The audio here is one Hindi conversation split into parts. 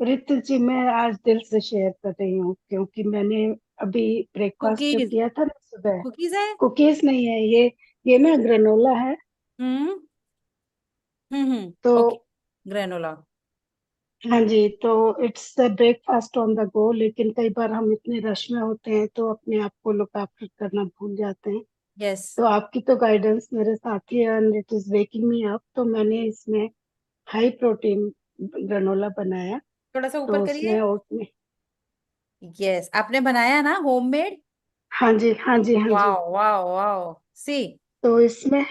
रितु जी, मैं आज दिल से शेयर कर रही हूँ क्योंकि मैंने अभी ब्रेकफास्ट जो कुकीज। किया था ना सुबह। कुकीज है। कुकीज नहीं है ये ना ग्रेनोला है। हम्म। तो ओके। ग्रेनोला। हाँ जी, तो it's breakfast on the go, लेकिन कई बार हम इतने रश में होते हैं तो अपने आप को लुक आफ्टर करना भूल जाते हैं। यस। तो आपकी तो गाइडेंस मेरे साथ ही है and it is waking me up, तो मैंने इसमें हाई प्रोटीन ग्रेनोला बनाया। थोड़ा सा ऊपर तो करिए। उसमें ओटमील। यस, आपने बनाया ना होममेड। हाँ जी, हाँ जी, हाँ जी। Wow wow wow. सी। तो इसमें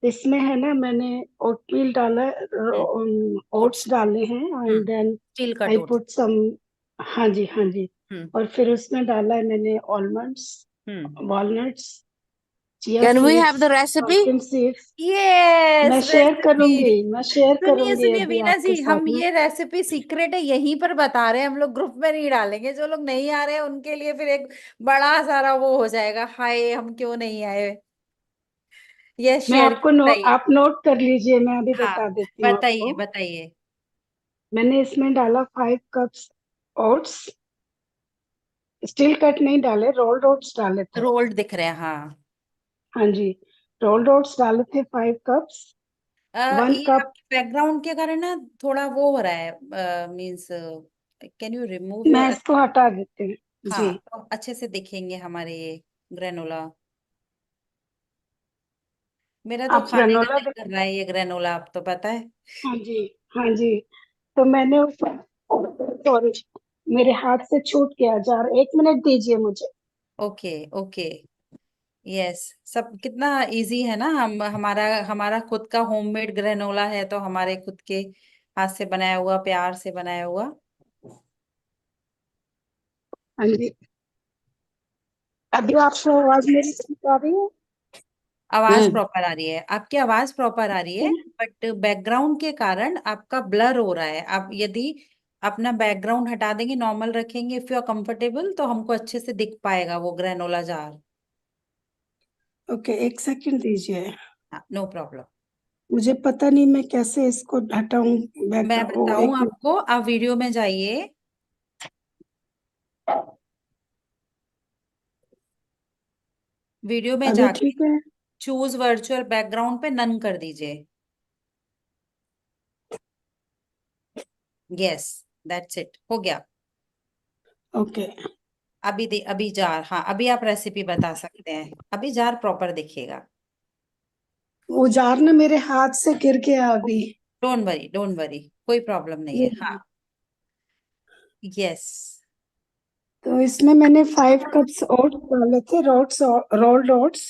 इसमें है ना, मैंने ओटमील डाला, ओट्स। ओट्स डाले हैं hmm. And then steel cut I oats. Put some. हाँ जी, हाँ जी। हम्म। और फिर उसमें डाला है मैंने almonds, hmm. Walnuts, chia Can we have seeds, the recipe? Pumpkin seeds. Yes, मैं शेयर करूंगी, रेसिपी। मैं शेयर सुनिए करूंगी सुनिए अभी वीना आपके जी, हम साथ में। ये रेसिपी सीक्रेट है यहीं पर बता रहे हैं, हम लोग ग्रुप में नहीं डालेंगे। जो लोग नहीं आ रहे हैं उनके लिए फिर एक बड़ा सारा वो हो जाएगा, हाय हम क्यों नहीं आए। यस, मैं शेयर आपको बताइए। आप नोट कर लीजिए, मैं अभी हाँ, बता देती हूँ बताइए आपको। बताइए। मैंने इसमें डाला 5 कप्स ओट्स। स्टील कट नहीं डाले, रोल्ड ओट्स डाले थे। रोल्ड दिख रहे हैं, हाँ। हाँ जी, रोल्ड ओट्स डाले थे 5 कप्स। वन ये कप आपके बैकग्राउंड के कारण ना थोड़ा वो हो रहा है, मीन्स कैन यू रिमूव मैं योर। इसको हटा देती हूँ। जी। हाँ, तो अच्छे से दिखेंगे हमारे ये ग्रेनोला। मेरा तो आप खाने का ग्रेनोला दिल देख। कर रहा है ये ग्रेनोला, आप तो पता है। हाँ जी, हाँ जी। तो मैंने उस, सॉरी, मेरे हाथ से छूट गया जार, 1 मिनट दीजिए मुझे। Okay okay. यस। सब कितना इजी है ना, हम हमारा हमारा खुद का होममेड ग्रेनोला है, तो हमारे खुद के हाथ से बनाया हुआ, प्यार से बनाया हुआ। हाँ जी। अभी आपको आवाज मेरी ठीक आ रही है? आवाज Hmm. प्रॉपर आ रही है, आपकी आवाज प्रॉपर आ रही ठीक है। है। बट बैकग्राउंड के कारण आपका ब्लर हो रहा है। आप यदि अपना बैकग्राउंड हटा देंगे, नॉर्मल रखेंगे, इफ यू आर कंफर्टेबल, तो हमको अच्छे से दिख पाएगा वो ग्रेनोला जार। ओके, 1 सेकंड दीजिए। हाँ, नो प्रॉब्लम। मुझे पता नहीं मैं कैसे इसको हटाऊं। बैक मैं ओ बताऊं एक मिनट। आपको, आप वीडियो में जाइए। वीडियो में अभी जाके ठीक है? चूज वर्चुअल बैकग्राउंड पे नन कर दीजिए। यस, दैट्स इट, हो गया। ओके। अभी जार, हाँ अभी आप रेसिपी बता सकते हैं, अभी जार प्रॉपर दिखेगा। वो जार ना मेरे हाथ से गिर गया अभी। डोंट वरी डोंट वरी, कोई प्रॉब्लम नहीं है, हाँ। जी। यस। तो इसमें मैंने 5 कप्स ओट्स डाले थे, रोट्स, rolled oats.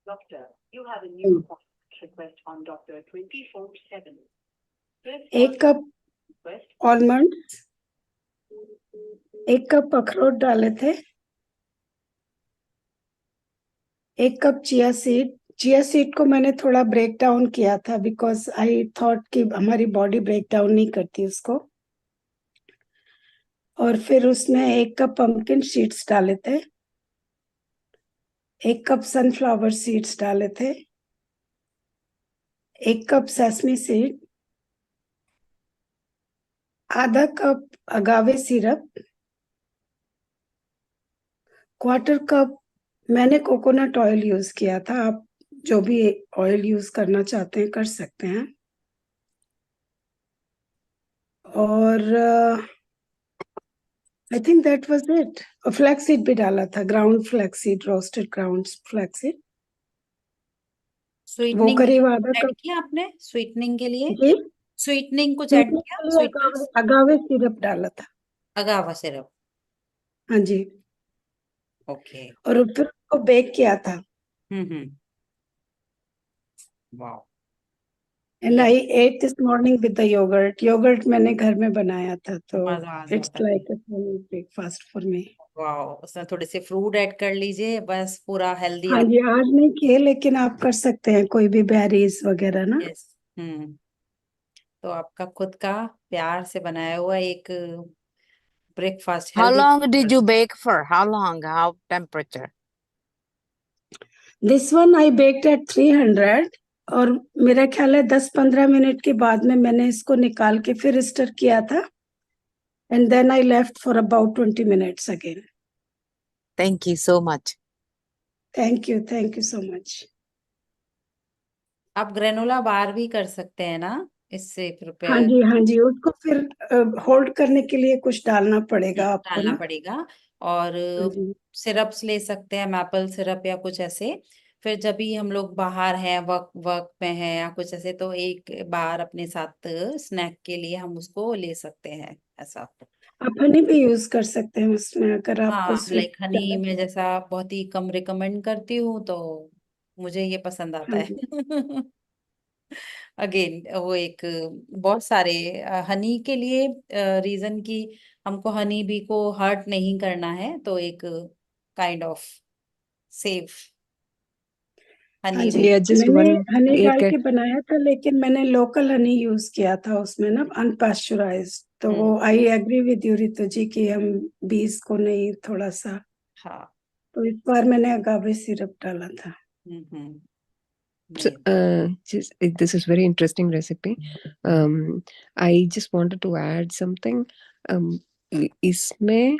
Doctor, you have a new appointment request on Doctor 24/7. Please call 1 cup request. Almond, 1 cup अखरोट डाले थे, 1 cup chia seed. Chia seed को मैंने थोड़ा ब्रेक डाउन किया था बिकॉज आई थॉट कि हमारी बॉडी ब्रेक डाउन नहीं करती उसको। और फिर उसमें 1 कप पंपकिन सीड्स डाले थे, 1 कप सनफ्लावर सीड्स डाले थे, 1 कप सेसमी सीड, आधा कप अगावे सिरप, 1/4 कप मैंने कोकोनट ऑयल यूज किया था। आप जो भी ऑयल यूज करना चाहते हैं कर सकते हैं। और I think that was it. Flax seed भी डाला था, ground flax seed, roasted ground flax seed. वो स्वीटनिंग के करीब आधा लिए ऐड कप। किया आपने, स्वीटनिंग के लिए? जी। स्वीटनिंग कुछ ऐड स्वीटनिंग किया, के लिए स्वीटनेस? अगावे सिरप डाला था। अगावा सिरप। हाँ जी। ओके। और फिर उसको बेक किया था। हम्म। वाओ। एंड ये I ate this morning with the yoghurt. Yoghurt मैंने घर में बनाया था, तो मजा आ इट्स जाता है। Like a breakfast for me. Wow, उसमें थोड़े से फ्रूट ऐड कर लीजिए, बस पूरा हेल्दी हाँ आप। जी, आज नहीं किए लेकिन आप कर सकते हैं कोई भी बेरीज वगैरह ना। यस। तो आपका खुद का प्यार से बनाया हुआ एक breakfast, How healthy long did you breakfast. bake for? How long? How temperature? This one I baked at 300। और मेरा ख्याल है 10-15 मिनट के बाद में मैंने इसको निकाल के फिर स्टर किया था। and then I left for about 20 minutes again. Thank you so much. Thank you so much. आप ग्रेनोला बार भी कर सकते हैं ना इससे हाँ प्रिपेयर जी, उसको फिर होल्ड करने के लिए कुछ डालना पड़ेगा आपको डालना ना। पड़ेगा। और हाँ जी, सिरप्स ले सकते हैं, मैपल सिरप या कुछ ऐसे। फिर जब भी हम लोग बाहर हैं, वर्क वर्क में हैं या कुछ ऐसे, तो एक बार अपने साथ स्नैक के लिए हम उसको ले सकते हैं ऐसा। आप हनी भी यूज कर सकते हैं उसमें अगर आपको हाँ, स्वीट लाइक हनी में जैसा बहुत ही कम रिकमेंड करती हूँ, तो मुझे ये पसंद आता हाँ है। जी, अगेन वो एक बहुत सारे हनी के लिए रीजन की हमको हनी बी को हर्ट नहीं करना है, तो एक काइंड ऑफ सेफ हाँ हनी जी। बी। Yeah, just मैंने one हनी डाल एक के बनाया था, लेकिन मैंने लोकल हनी यूज किया था उसमें ना, अनपास्चुराइज्ड। तो वो I agree with you Ritu ji कि हम बीज को नहीं थोड़ा सा, हाँ। तो इस बार मैंने अगावे सिरप डाला था। हम्म। so, just this is very interesting recipe. I just wanted to add something. इसमें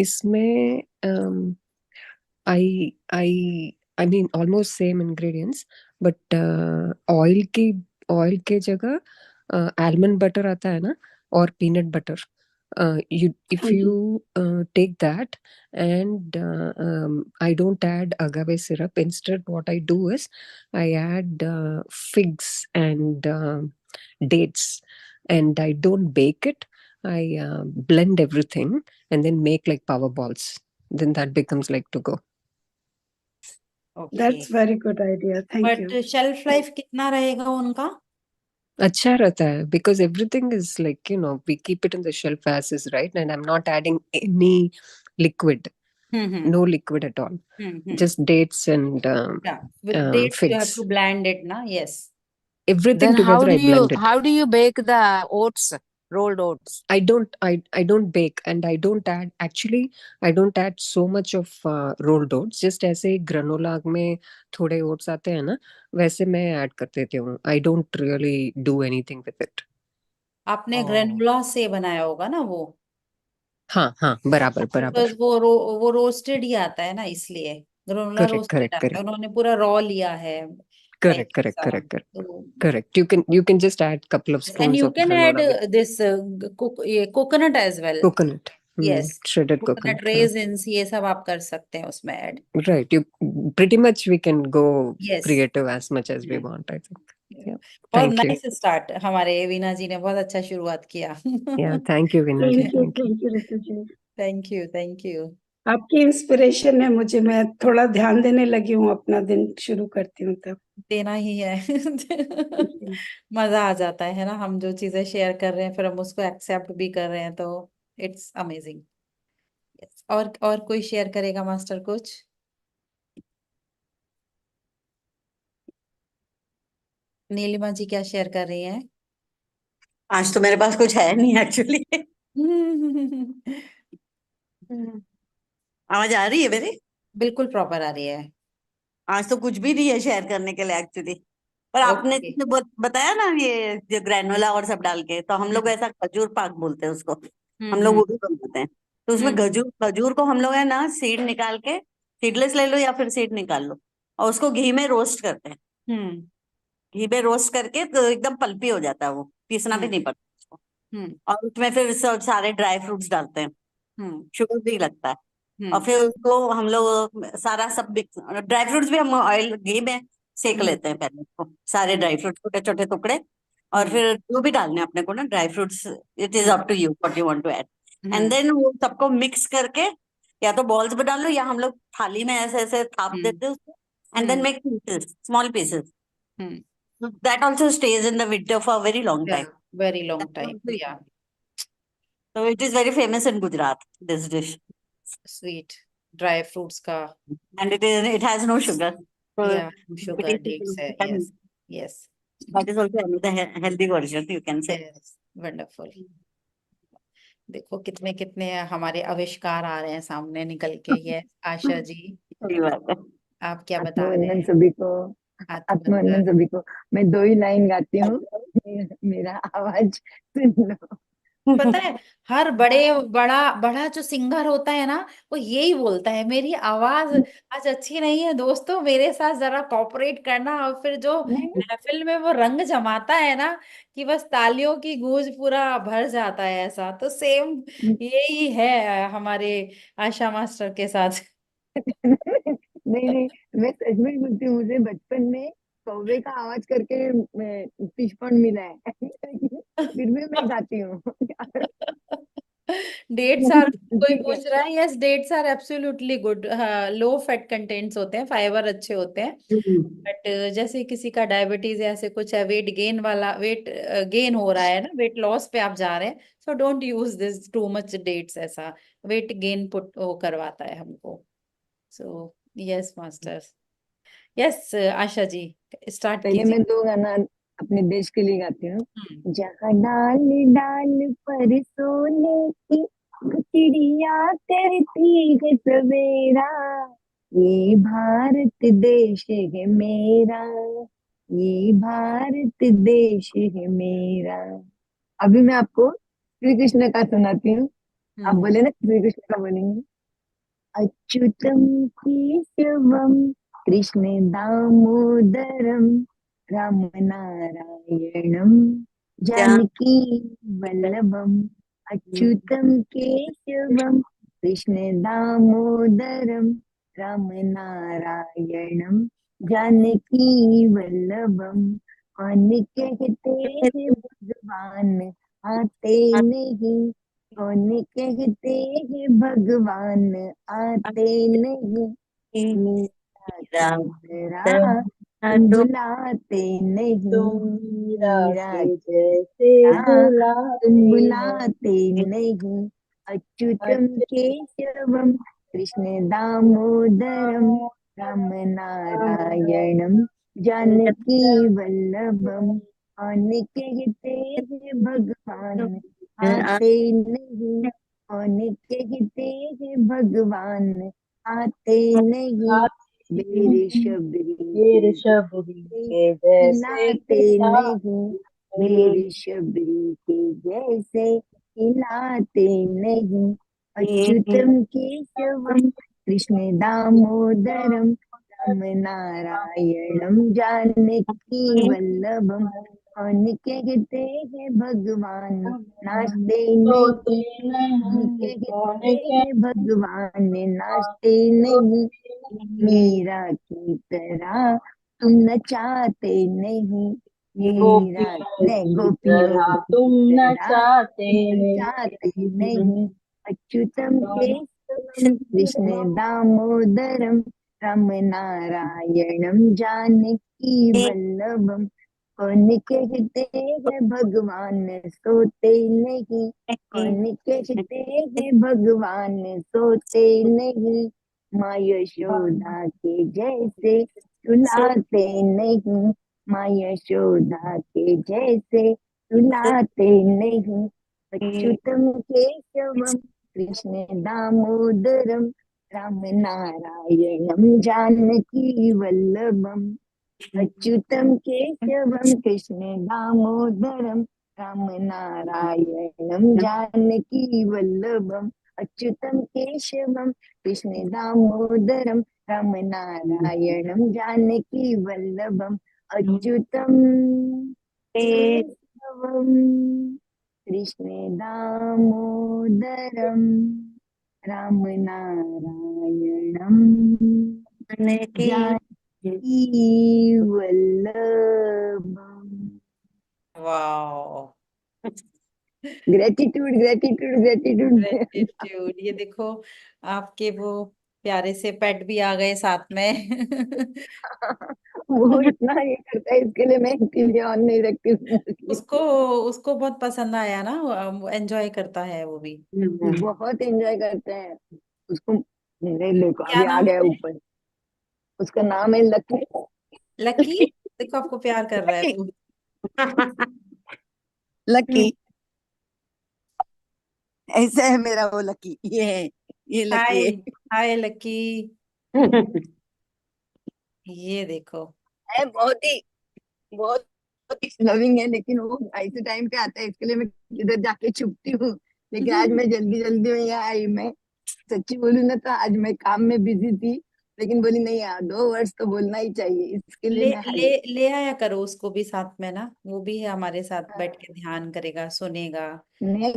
इसमें I mean almost same ingredients, but oil के जगह almond butter आता है ना, और peanut butter. You if हाँ जी, you take that, and I don't add agave syrup. Instead, what I do is I add figs and dates, and I don't bake it. I blend everything and then make like power balls. Then that becomes like to go. Okay, that's very good idea, thank but you. Shelf life कितना रहेगा उनका? अच्छा रहता है, because everything is like, we keep it in the shelf as is, right? And I'm not adding any liquid, hmm. no liquid at all. Hmm. Just dates and Yeah, with dates you have figs. to blend it na, yes. Everything Then how together do I you blend it. how do you bake the oats, rolled oats? I don't bake, and I don't add, actually I don't add so much of rolled oats. Just ऐसे granola में थोड़े oats आते हैं ना, वैसे मैं ऐड कर देती हूँ. I don't really do anything with it. आपने Oh. ग्रेनुला से बनाया होगा ना वो, हाँ, बराबर बिकॉज वो रोस्टेड ही आता है ना, इसलिए ग्रेनुला correct रोस्टेड correct आता है, correct उन्होंने पूरा रॉ लिया है correct लाइक correct ऐसा। correct correct तो correct. You can just add couple of and spoons you of can add granola with this ये coconut as well. coconut. Yes, Shredded coconut coconut, हाँ. रेजिन्स ये सब आप कर सकते हैं उसमें add. Right, you pretty much we can go yes, creative as much as we want, I think. Yeah, बहुत thank you. नाइस स्टार्ट, हमारे वीना जी ने बहुत अच्छा शुरुआत किया। Yeah, thank you, Veena ji. Thank you. Thank you Ritu ji, thank you, thank you. आपकी इंस्पिरेशन है मुझे। मैं थोड़ा ध्यान देने लगी हूँ, अपना दिन शुरू करती हूँ तब। देना ही है। मजा आ जाता है ना, हम जो चीजें शेयर कर रहे हैं फिर हम उसको एक्सेप्ट भी कर रहे हैं, तो इट्स अमेजिंग। और कोई शेयर करेगा मास्टर कुछ? नीलिमा जी क्या शेयर कर रही हैं? आज तो मेरे पास कुछ है नहीं एक्चुअली। आवाज आ रही है मेरी? बिल्कुल प्रॉपर आ रही है। आज तो कुछ भी नहीं है शेयर करने के लिए एक्चुअली। पर आपने ओके। जैसे बताया ना ये जो ग्रेनुला और सब डाल के, तो हम लोग ऐसा खजूर पाक बोलते हैं उसको। हम लोग हम्म। वो भी बनाते हैं। तो उसमें खजूर खजूर को हम लोग है ना सीड निकाल के, सीडलेस ले लो या फिर सीड निकाल लो, और उसको घी में रोस्ट करते हैं। हम्म। घी में रोस्ट करके तो एकदम पल्पी हो जाता है, वो पीसना भी नहीं पड़ता उसको। हम्म। और उसमें फिर सारे ड्राई फ्रूट्स डालते हैं, हम्म। शुगर भी लगता है। और हम्म। फिर उसको हम लोग सारा सब ड्राई फ्रूट्स भी हम ऑयल घी में सेक लेते हैं पहले उसको, सारे ड्राई फ्रूट्स छोटे छोटे टुकड़े। और फिर जो भी डालने हैं अपने को ना dry fruits, it is up to you what you want to add. And then वो सबको मिक्स करके या तो बॉल्स बना लो, या हम लोग थाली में ऐसे ऐसे थाप देते हैं उसको। And then make pieces, small pieces, that also stays in the winter for very long time. Very long time, या So it is very famous in Gujarat, this dish. Sweet dry fruits का, And it has no sugar. So या शुगर diabetes डेट्स people है, can, yes yes that is also another healthy version, you can say. Yes, wonderful. देखो कितने कितने हमारे आविष्कार आ रहे हैं सामने निकल के। ये आशा जी, सही बात है। आप क्या बता रहे आत्मवंदन हैं? सभी को। आत्मवंदन। आत्मवंदन सभी को। मैं 2 ही लाइन गाती हूँ। मेरा आवाज सुन लो। पता है, हर बड़ा बड़ा जो सिंगर होता है ना, वो यही बोलता है, मेरी आवाज आज अच्छी नहीं है दोस्तों, मेरे साथ जरा कोऑपरेट करना। और फिर जो नहीं महफिल में वो रंग जमाता है ना, कि बस तालियों की गूंज पूरा भर जाता है, ऐसा तो सेम यही है हमारे आशा मास्टर के साथ। नहीं नहीं, मैं सच में बोलती हूँ, मुझे बचपन में कौवे का आवाज करके फिश पॉन्ड मिला है। फिर भी मैं गाती हूँ। डेट्स आर, कोई पूछ रहा है, yes dates are absolutely good. Low fat contents होते हैं, फाइबर अच्छे होते हैं। बट जैसे किसी का डायबिटीज या ऐसे कुछ है, वेट गेन हो रहा है ना, वेट लॉस पे आप जा रहे हैं, so don't use this too much dates, ऐसा वेट गेन पुट वो करवाता है हमको। So yes masters, yes Asha ji, start पहले कीजिए। मैं दो गाना अपने देश के लिए गाती हूँ। हम्म। जहाँ डाल डाल पर सोने की चिड़िया करती है सवेरा, ये भारत देश है मेरा, ये भारत देश है मेरा। अभी मैं आपको श्री कृष्ण का सुनाती हूँ। आप हम्म। बोले ना श्री कृष्ण का बोलेंगे। अच्युतम केशवम कृष्ण दामोदरम राम नारायणम जानकी वल्लभम। अच्युतम केशवम कृष्ण दामोदरम राम नारायणम जानकी वल्लभम। कौन कहते हैं भगवान आते नहीं, कौन कहते हैं भगवान आते नहीं, मीरा की तरह तुम बुलाते नहीं, मीरा की तरह तुम बुलाते नहीं। अच्युतम केशवम कृष्ण दामोदरम राम नारायणम जानकी वल्लभम। कौन कहते हैं भगवान आते नहीं, कौन कहते हैं भगवान आते नहीं, मेरे शबरी के जैसे हिलाते नहीं, मेरे शबरी के जैसे हिलाते नहीं। अच्युतम केशवम कृष्ण दामोदरम राम नारायणम जानकी वल्लभम। कौन कहते हैं भगवान नाचते नहीं, कौन कहते हैं भगवान नाचते नहीं, मीरा की तरह तुम नचाते नहीं, मीरा नहीं गोपियों की तरह तुम नचाते नहीं। अच्युतम केशवम कृष्ण दामोदरम राम नारायणम जानकी वल्लभम। कौन कहते हैं भगवान सोते नहीं, कौन कहते हैं भगवान सोते नहीं, माँ यशोदा के जैसे सुलाते नहीं, माँ यशोदा के जैसे सुलाते नहीं। अच्युतम केशवम कृष्ण दामोदरम राम नारायणम जानकी वल्लभम। अच्युतम केशवम कृष्ण दामोदरम राम नारायणम जानकी वल्लभम। अच्युतम केशवम कृष्ण दामोदरम राम नारायणम जानकी वल्लभम। अच्युतम केशवम कृष्ण दामोदरम राम नारायणम जानकी वल्लभम। Wow, gratitude gratitude gratitude. Gratitude. ये देखो, आपके वो प्यारे से पेट भी आ गए साथ में। वो इतना ये करता है, इसके लिए मैं टीवी ऑन नहीं रखती हूँ। उसको उसको बहुत पसंद आया ना, एंजॉय करता है वो भी। बहुत एंजॉय करते हैं उसको। नहीं देखो क्या अभी आ नाम गया है? ऊपर। उसका नाम है लकी। लकी। देखो आपको प्यार कर रहा है लकी वो। लकी ऐसा है मेरा वो लकी, ये लकी हाय, है। हाय लकी। ये देखो। है बहुत ही बहुत लविंग है, लेकिन वो ऐसे टाइम पे आता है, इसके लिए मैं इधर जाके छुपती हूँ। लेकिन आज मैं जल्दी जल्दी में यहाँ आई। मैं सच्ची बोलूं ना तो आज मैं काम में बिजी थी, लेकिन बोली नहीं यार 2 वर्ड्स तो बोलना ही चाहिए, इसके लिए ले मैं ले आई। ले आया करो उसको भी साथ में ना, वो भी है हमारे साथ, बैठ के ध्यान करेगा, सुनेगा। नहीं,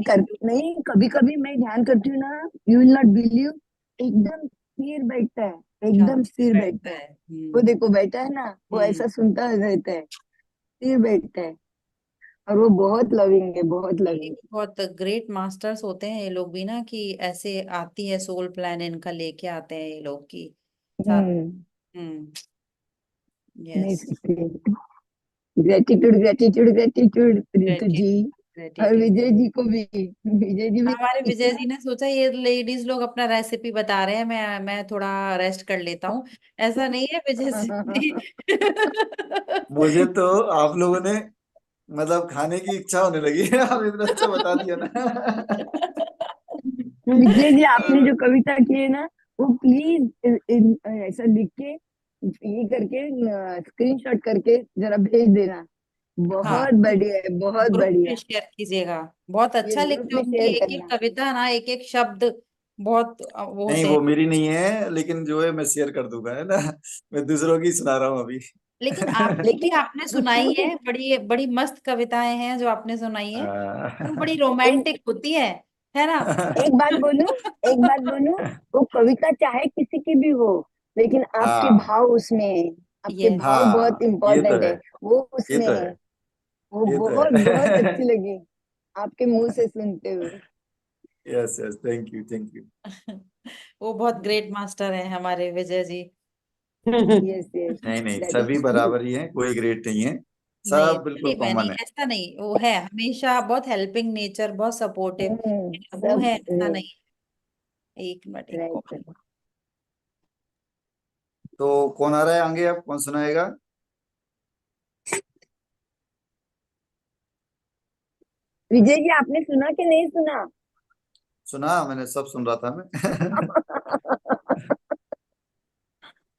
कभी कभी मैं ध्यान करती हूँ ना, यू विल नॉट बिलीव, एकदम स्थिर बैठता है, एकदम शांति से स्थिर बैठता बैठता है। है। वो देखो बैठा है ना, वो हम्म। ऐसा सुनता रहता है, स्थिर बैठता है। और वो बहुत लविंग है, बहुत ये लविंग। भी बहुत ग्रेट मास्टर्स होते हैं ये लोग भी ना, कि ऐसे आती है सोल प्लान इनका, लेके आते हैं ये लोग की साथ। हम्म। हम्म। नहीं यस। सकते। ग्रेटिट्यूड ग्रेटिट्यूड ग्रेटिट्यूड रितु जी, और ग्रेटिट्यूड। विजय जी को भी, विजय जी भी हमारे विजय इतना। जी ने सोचा ये लेडीज लोग अपना रेसिपी बता रहे हैं, मैं थोड़ा रेस्ट कर लेता हूँ। ऐसा नहीं है विजय जी। मुझे तो आप लोगों ने मतलब खाने की इच्छा होने लगी है, आप इतना अच्छा बता दिया ना। विजय जी आपने जो कविता की है ना, वो प्लीज ऐसा लिख के, ये करके, स्क्रीनशॉट करके जरा भेज देना। हाँ, बहुत बढ़िया है, बहुत ग्रुप में बढ़िया। शेयर कीजिएगा। बहुत ये अच्छा ग्रुप लिखते में हो, उनकी शेयर एक एक करना। कविता ना, एक एक शब्द बहुत वो नहीं, होते वो हैं। मेरी नहीं है, लेकिन जो है मैं शेयर कर दूंगा, है ना। मैं दूसरों की सुना रहा हूँ अभी। लेकिन आपकी भी लेकिन आपने दूसरों सुनाई की, है, बड़ी बड़ी मस्त कविताएं हैं जो आपने सुनाई है, वो बड़ी एक रोमांटिक होती है ना। एक बात बोलूं, एक बात बोलूं, वो कविता चाहे किसी की भी हो, लेकिन आपके हाँ भाव उसमें है। आपके यस। भाव बहुत हाँ, ये तो इंपॉर्टेंट है, है, वो ये उसमें तो है। है, वो ये तो बहुत बहुत है। अच्छी लगी आपके मुंह से सुनते हुए। Yes yes, thank you thank you. वो बहुत ग्रेट मास्टर है हमारे विजय जी। यस यस, नहीं नहीं, दैट सभी इज ट्रू। बराबर ही हैं, कोई ग्रेट नहीं है, नहीं, सब बिल्कुल नहीं, मैं नहीं, कॉमन है। ऐसा नहीं, वो है हमेशा बहुत हेल्पिंग नेचर, बहुत सपोर्टिव, वो सब है, ऐसा नहीं है। एक मिनट, एक राइट। कॉल। तो कौन आ रहा है आगे, अब कौन सुनाएगा? विजय जी आपने सुना कि नहीं सुना? सुना, मैंने सब सुन रहा था मैं।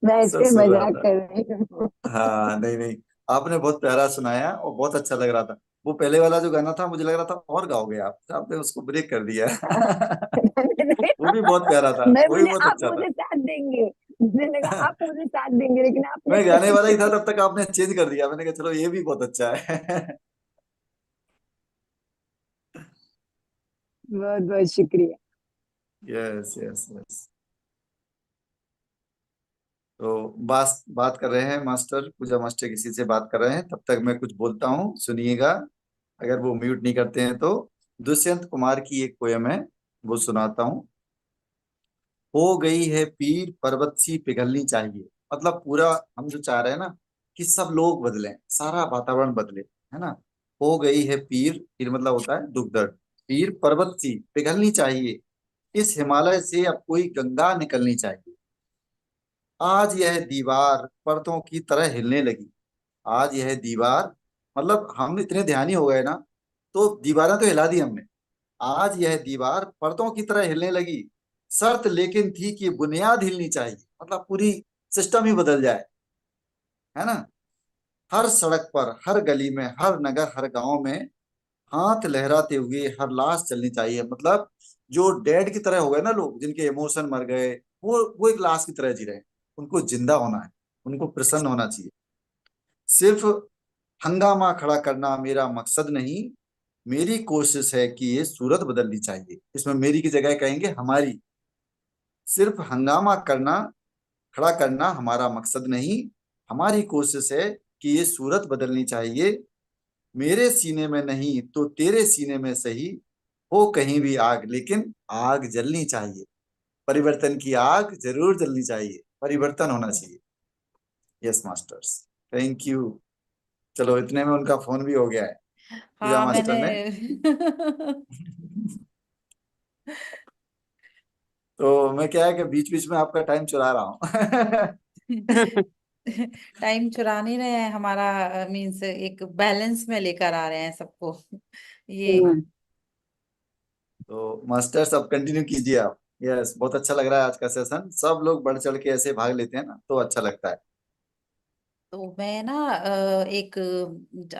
मैं सब ऐसे सुन रहा मजाक था। कर रही हूँ। हाँ, नहीं नहीं, आपने बहुत प्यारा सुनाया और बहुत अच्छा लग रहा था। वो पहले वाला जो गाना था, मुझे लग रहा था और गाओगे आप, आपने उसको ब्रेक कर दिया। वो भी बहुत प्यारा था, मैं वो भी बोले बहुत आप अच्छा था। मुझे साथ देंगे, मुझे लगा आप मुझे साथ देंगे, लेकिन आपने मैं गाने वाला ही था तब तक, आपने चेंज कर दिया, मैंने कहा चलो ये भी बहुत अच्छा है। बहुत बहुत शुक्रिया। Yes yes yes. तो बात बात कर रहे हैं मास्टर, पूजा मास्टर किसी से बात कर रहे हैं, तब तक मैं कुछ बोलता हूँ, सुनिएगा, अगर वो म्यूट नहीं करते हैं तो। दुष्यंत कुमार की एक पोयम है, वो सुनाता हूँ। हो गई है पीर पर्वत सी पिघलनी चाहिए। मतलब पूरा हम जो चाह रहे हैं ना, कि सब लोग बदलें, सारा वातावरण बदले, है ना। हो गई है पीर, पीर मतलब होता है दुख दर्द, पीर पर्वत सी पिघलनी चाहिए, इस हिमालय से अब कोई गंगा निकलनी चाहिए। आज यह दीवार पर्दों की तरह हिलने लगी। आज यह दीवार, मतलब हम इतने ध्यानी हो गए ना, तो दीवारें तो हिला दी हमने। आज यह दीवार पर्दों की तरह हिलने लगी, शर्त लेकिन थी कि बुनियाद हिलनी चाहिए, मतलब पूरी सिस्टम ही बदल जाए, है ना। हर सड़क पर, हर गली में, हर नगर, हर गांव में हाथ लहराते हुए हर लाश चलनी चाहिए। मतलब जो डेड की तरह हो गए ना लोग, जिनके इमोशन मर गए, वो एक लाश की तरह जी रहे हैं, उनको जिंदा होना है, उनको प्रसन्न होना चाहिए। सिर्फ हंगामा खड़ा करना मेरा मकसद नहीं, मेरी कोशिश है कि ये सूरत बदलनी चाहिए। इसमें मेरी की जगह कहेंगे हमारी। सिर्फ हंगामा करना, खड़ा करना हमारा मकसद नहीं, हमारी कोशिश है कि ये सूरत बदलनी चाहिए। मेरे सीने में नहीं तो तेरे सीने में सही, हो कहीं भी आग, लेकिन आग जलनी चाहिए। परिवर्तन की आग जरूर जलनी चाहिए, परिवर्तन होना चाहिए। Yes masters, thank you. चलो, इतने में उनका फोन भी हो गया है, पूजा हाँ, मास्टर मैंने ने। तो मैं क्या है कि बीच बीच में आपका टाइम चुरा रहा हूँ। टाइम चुरा नहीं रहे हैं हमारा, मीन्स एक बैलेंस में लेकर आ रहे हैं सबको, ये। तो मास्टर्स अब कंटिन्यू कीजिए आप। यस, बहुत अच्छा लग रहा है आज का सेशन, सब लोग बढ़ चढ़ के ऐसे भाग लेते हैं ना, तो अच्छा लगता है। तो मैं ना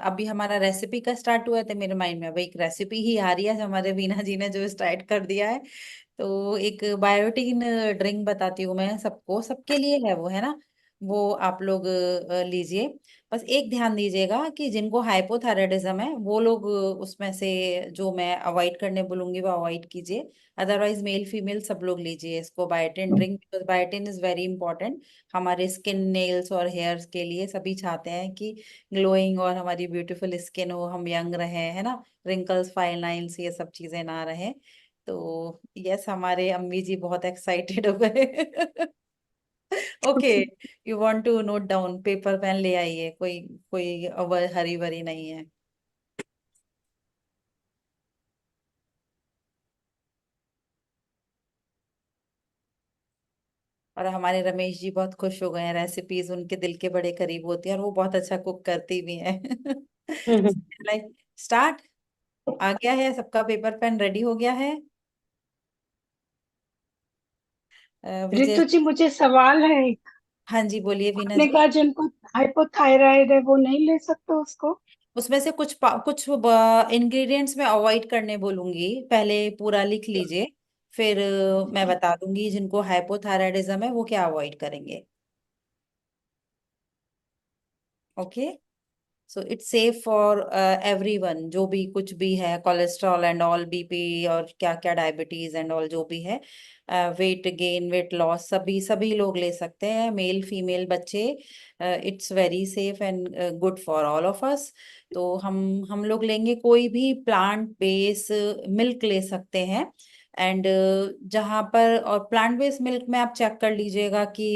अभी हमारा रेसिपी का स्टार्ट हुआ था मेरे माइंड में, अब एक रेसिपी ही आ रही है हमारे बीना जी ने जो स्टार्ट कर दिया है। तो एक बायोटीन ड्रिंक बताती हूँ मैं सबको, सबके लिए है वो, है ना। वो आप लोग लीजिए। बस एक ध्यान दीजिएगा कि जिनको हाइपोथायराइडिज्म है वो लोग उसमें से जो मैं अवॉइड करने बोलूंगी वो अवॉइड कीजिए। अदरवाइज मेल फीमेल सब लोग लीजिए इसको, biotin drink, because biotin is very important हमारे स्किन, नेल्स और हेयर्स के लिए। सभी चाहते हैं कि ग्लोइंग और हमारी ब्यूटीफुल स्किन हो, हम यंग रहे, है ना, रिंकल्स, फाइन लाइंस, ये सब चीजें ना रहे। तो यस, हमारे अम्मी जी बहुत एक्साइटेड हो गए। Okay, you want to note down, paper pen ले आइए, कोई कोई हरी वरी नहीं है। और हमारे रमेश जी बहुत खुश हो गए हैं, रेसिपीज उनके दिल के बड़े करीब होती है और वो बहुत अच्छा कुक करती भी हैं। लाइक स्टार्ट, आ गया है सबका, पेपर पेन रेडी हो गया है। विजय, ऋतु जी, मुझे सवाल है एक। हाँ जी बोलिए वीना आपने जी। कहा जिनको हाइपोथायराइड है वो नहीं ले सकते उसको? उसमें से कुछ इंग्रेडिएंट्स में अवॉइड करने बोलूंगी, पहले पूरा लिख लीजिए, फिर मैं बता दूंगी जिनको हाइपोथायराइडिज्म है वो क्या अवॉइड करेंगे। Okay, so it's safe for everyone, जो भी कुछ भी है, कोलेस्ट्रॉल एंड ऑल, बीपी और क्या क्या, डायबिटीज एंड ऑल जो भी है, वेट गेन, वेट लॉस, सभी सभी लोग ले सकते हैं, मेल फीमेल बच्चे। It's very safe and good for all of us. तो हम लोग लेंगे कोई भी प्लांट बेस मिल्क ले सकते हैं। एंड जहाँ पर, और प्लांट बेस्ड मिल्क में आप चेक कर लीजिएगा कि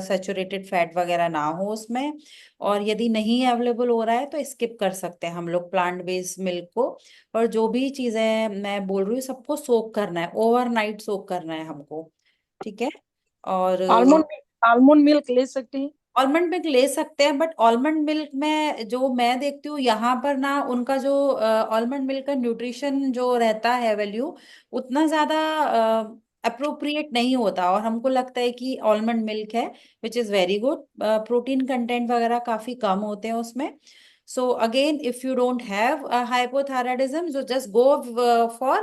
सैचुरेटेड फैट वगैरह ना हो उसमें। और यदि नहीं अवेलेबल हो रहा है तो स्किप कर सकते हैं हम लोग प्लांट बेस्ड मिल्क को। और जो भी चीजें मैं बोल रही हूँ सबको सोक करना है, ओवरनाइट सोक करना है हमको, ठीक है। और आलमंड मिल्क ले सकते हैं? आलमंड मिल्क ले सकते हैं, बट आलमंड मिल्क में जो मैं देखती हूँ यहाँ पर ना, उनका जो आलमंड मिल्क का न्यूट्रिशन जो रहता है वैल्यू, उतना ज्यादा अप्रोप्रिएट नहीं होता, और हमको लगता है कि आलमंड मिल्क है विच is very good, protein content वगैरह काफी कम होते हैं उसमें। So again, if you don't have hypothyroidism, so just go for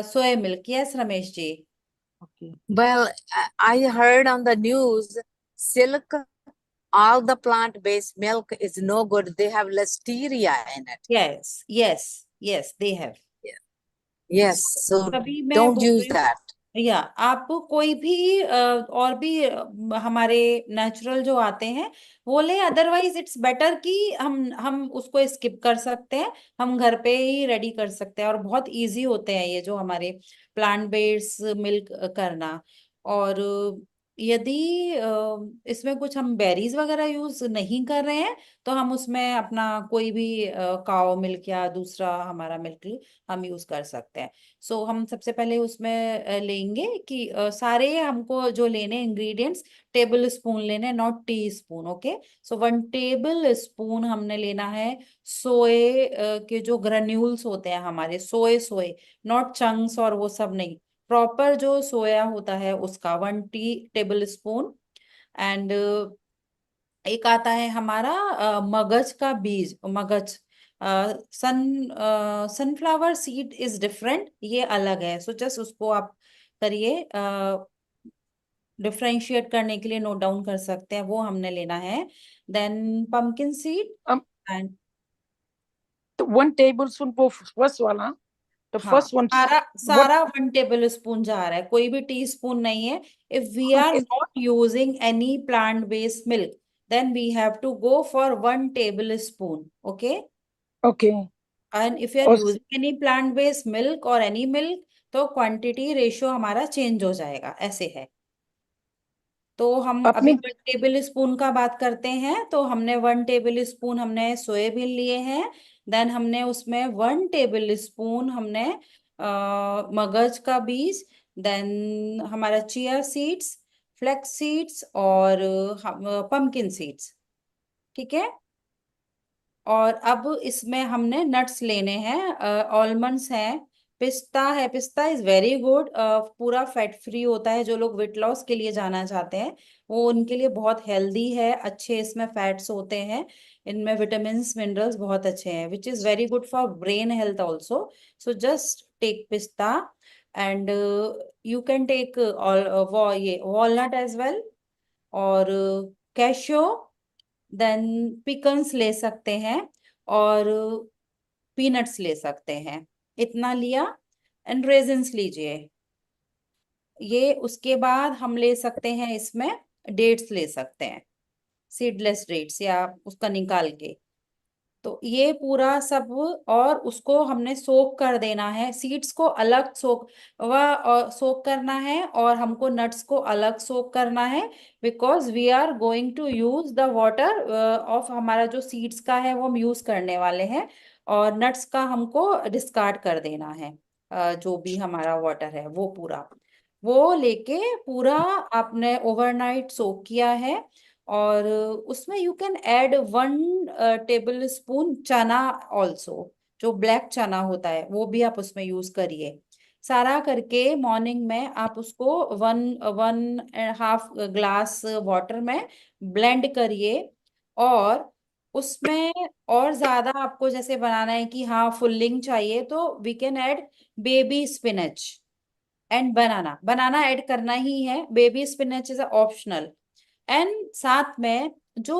soy milk. Yes, Ramesh ji. Okay. Well, I heard on the news, silk, all the plant-based milk is no good. They have listeria in it. Yes, yes, yes, they have. Yes, so तभी मैं don't बोल use रही हूँ, that. या आप कोई भी और भी हमारे नेचुरल जो आते हैं वो ले, अदरवाइज इट्स बेटर कि हम उसको स्किप कर सकते हैं, हम घर पे ही रेडी कर सकते हैं, और बहुत इजी होते हैं ये जो हमारे प्लांट बेस्ड मिल्क करना। और यदि इसमें कुछ हम बेरीज वगैरह यूज नहीं कर रहे हैं तो हम उसमें अपना कोई भी काओ मिल्क या दूसरा हमारा मिल्क हम यूज कर सकते हैं। सो हम सबसे पहले उसमें लेंगे कि सारे हमको जो लेने इंग्रेडिएंट्स, टेबल स्पून लेने, not tea spoon. Okay, so 1 table spoon हमने लेना है सोए के जो ग्रेन्यूल्स होते हैं हमारे, सोए सोए, नॉट चंक्स और वो सब नहीं, प्रॉपर जो सोया होता है उसका 1 टेबल स्पून। एंड एक आता है हमारा मगज का बीज, मगज, सनफ्लावर सीड इज डिफरेंट, ये अलग है। सो जस्ट उसको आप करिए, डिफरेंशिएट करने के लिए नोट डाउन कर सकते हैं, वो हमने लेना है। Then pumpkin seed Um, and, तो 1 tablespoon for first one, huh? The हाँ, first one. सारा What? सारा 1 टेबल स्पून जा रहा है, कोई भी टी स्पून नहीं है। If we are Okay. Not using any plant based milk, then we have to go for 1 tablespoon. Okay, Okay. And if you are और using any plant based milk और एनी मिल्क, तो क्वांटिटी रेशियो हमारा चेंज हो जाएगा, ऐसे है। तो हम अभी अपने 1 टेबल स्पून का बात करते हैं, तो हमने 1 टेबल स्पून हमने सोयाबीन लिए हैं। देन हमने उसमें 1 टेबल स्पून हमने मगज का बीज, देन हमारा चिया सीड्स, फ्लेक्स सीड्स और पंपकिन सीड्स, ठीक है। और अब इसमें हमने नट्स लेने हैं, आलमंड्स हैं, पिस्ता है, पिस्ता इज वेरी गुड, पूरा फैट फ्री होता है। जो लोग वेट लॉस के लिए जाना चाहते हैं वो उनके लिए बहुत हेल्दी है, अच्छे इसमें फैट्स होते हैं, इनमें विटामिन मिनरल्स बहुत अच्छे हैं, which is very good for brain health also. So just take pista and you can take ये वॉलनट एज वेल, और कैशियो, देन पिकन्स ले सकते हैं, और पीनट्स ले सकते हैं। इतना लिया, एंड रेजिन्स लीजिए। ये उसके बाद हम ले सकते हैं, इसमें डेट्स ले सकते हैं, सीडलेस डेट्स, या उसका निकाल के। तो ये पूरा सब, और उसको हमने सोक कर देना है, सीड्स को अलग सोक करना है, और हमको नट्स को अलग सोक करना है, because we are going to use the water of, हमारा जो सीड्स का है वो हम यूज करने वाले हैं, और नट्स का हमको डिस्कार्ड कर देना है। जो भी हमारा वाटर है वो पूरा, वो लेके पूरा आपने ओवरनाइट सोक किया है, और उसमें you can add 1 table spoon चना ऑल्सो, जो ब्लैक चना होता है वो भी आप उसमें यूज करिए। सारा करके मॉर्निंग में आप उसको 1.5 ग्लास वाटर में ब्लेंड करिए, और उसमें और ज्यादा आपको जैसे बनाना है कि हाँ फुल्लिंग चाहिए, तो we can add baby spinach and banana. Banana add करना ही है, baby spinach is optional. And साथ में जो